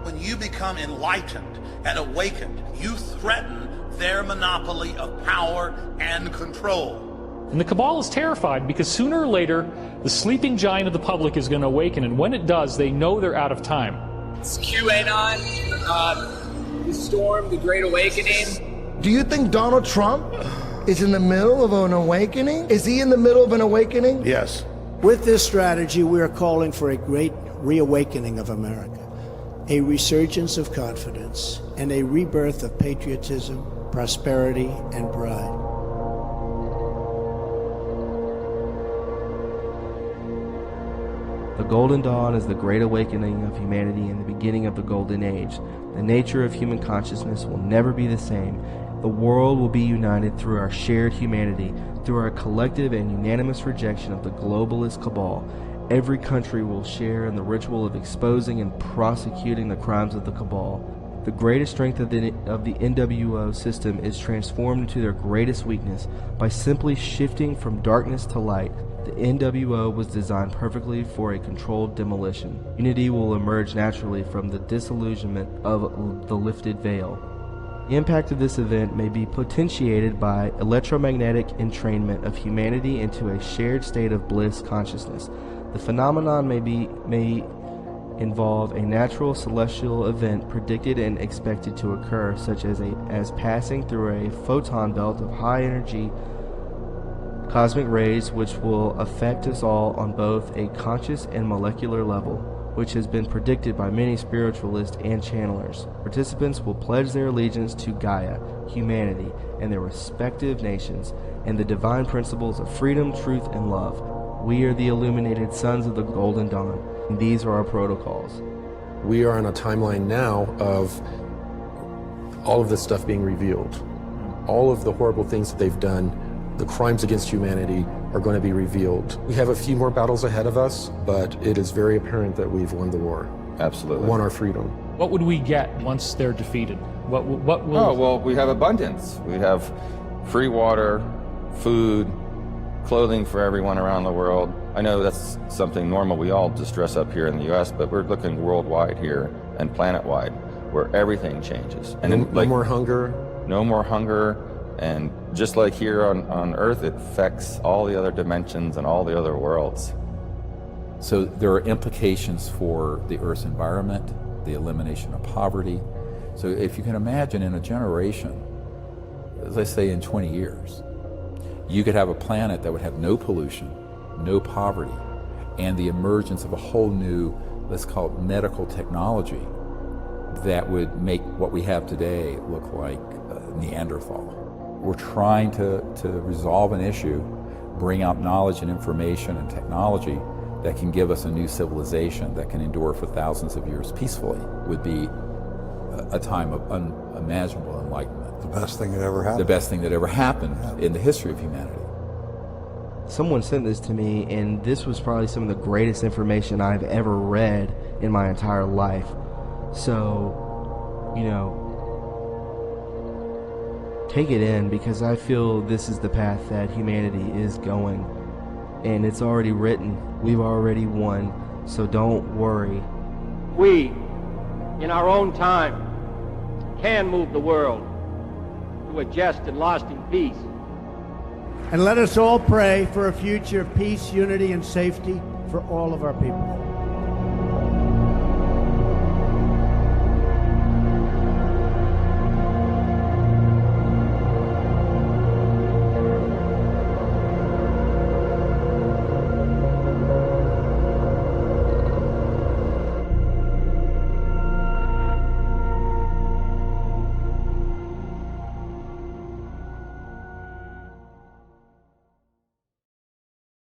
When you become enlightened and awakened, you threaten their monopoly of power and control. And the Cabal is terrified because sooner or later, the sleeping giant of the public is going to awaken, and when it does, they know they're out of time. It's QAnon, the storm, the Great Awakening. Do you think Donald Trump is in the middle of an awakening? Is he in the middle of an awakening? Yes. With this strategy, we are calling for a great reawakening of America, a resurgence of confidence, and a rebirth of patriotism, prosperity, and pride. The Golden Dawn is the great awakening of humanity and the beginning of the Golden Age. The nature of human consciousness will never be the same. The world will be united through our shared humanity, through our collective and unanimous rejection of the globalist cabal. Every country will share in the ritual of exposing and prosecuting the crimes of the cabal. The greatest strength of the NWO system is transformed into their greatest weakness by simply shifting from darkness to light. The NWO was designed perfectly for a controlled demolition. Unity will emerge naturally from the disillusionment of the lifted veil. The impact of this event may be potentiated by electromagnetic entrainment of humanity into a shared state of bliss consciousness. The phenomenon may involve a natural celestial event predicted and expected to occur, such as passing through a photon belt of high energy cosmic rays, which will affect us all on both a conscious and molecular level, which has been predicted by many spiritualists and channelers. Participants will pledge their allegiance to Gaia, humanity, and their respective nations, and the divine principles of freedom, truth, and love. We are the illuminated sons of the Golden Dawn, and these are our protocols. We are on a timeline now of all of this stuff being revealed. All of the horrible things that they've done, the crimes against humanity, are going to be revealed. We have a few more battles ahead of us, but it is very apparent that we've won the war. Absolutely. Won our freedom. What would we get once they're defeated? What will... Oh, well, we have abundance. We have free water, food, clothing for everyone around the world. I know that's something normal. We all just dress up here in the U.S., but we're looking worldwide here and planet-wide, where everything changes. And no more hunger. No more hunger. And just like here on Earth, it affects all the other dimensions and all the other worlds. So there are implications for the Earth's environment, the elimination of poverty. So if you can imagine in a generation, let's say in 20 years, you could have a planet that would have no pollution, no poverty, and the emergence of a whole new, let's call it medical technology, that would make what we have today look like Neanderthal. We're trying to resolve an issue, bring out knowledge and information and technology that can give us a new civilization that can endure for thousands of years peacefully. Would be a time of unimaginable enlightenment. The best thing that ever happened. The best thing that ever happened in the history of humanity. Someone sent this to me, and this was probably some of the greatest information I've ever read in my entire life. So, you know, take it in, because I feel this is the path that humanity is going. And it's already written. We've already won. So don't worry. We, in our own time, can move the world to a just and lasting peace. And let us all pray for a future of peace, unity, and safety for all of our people.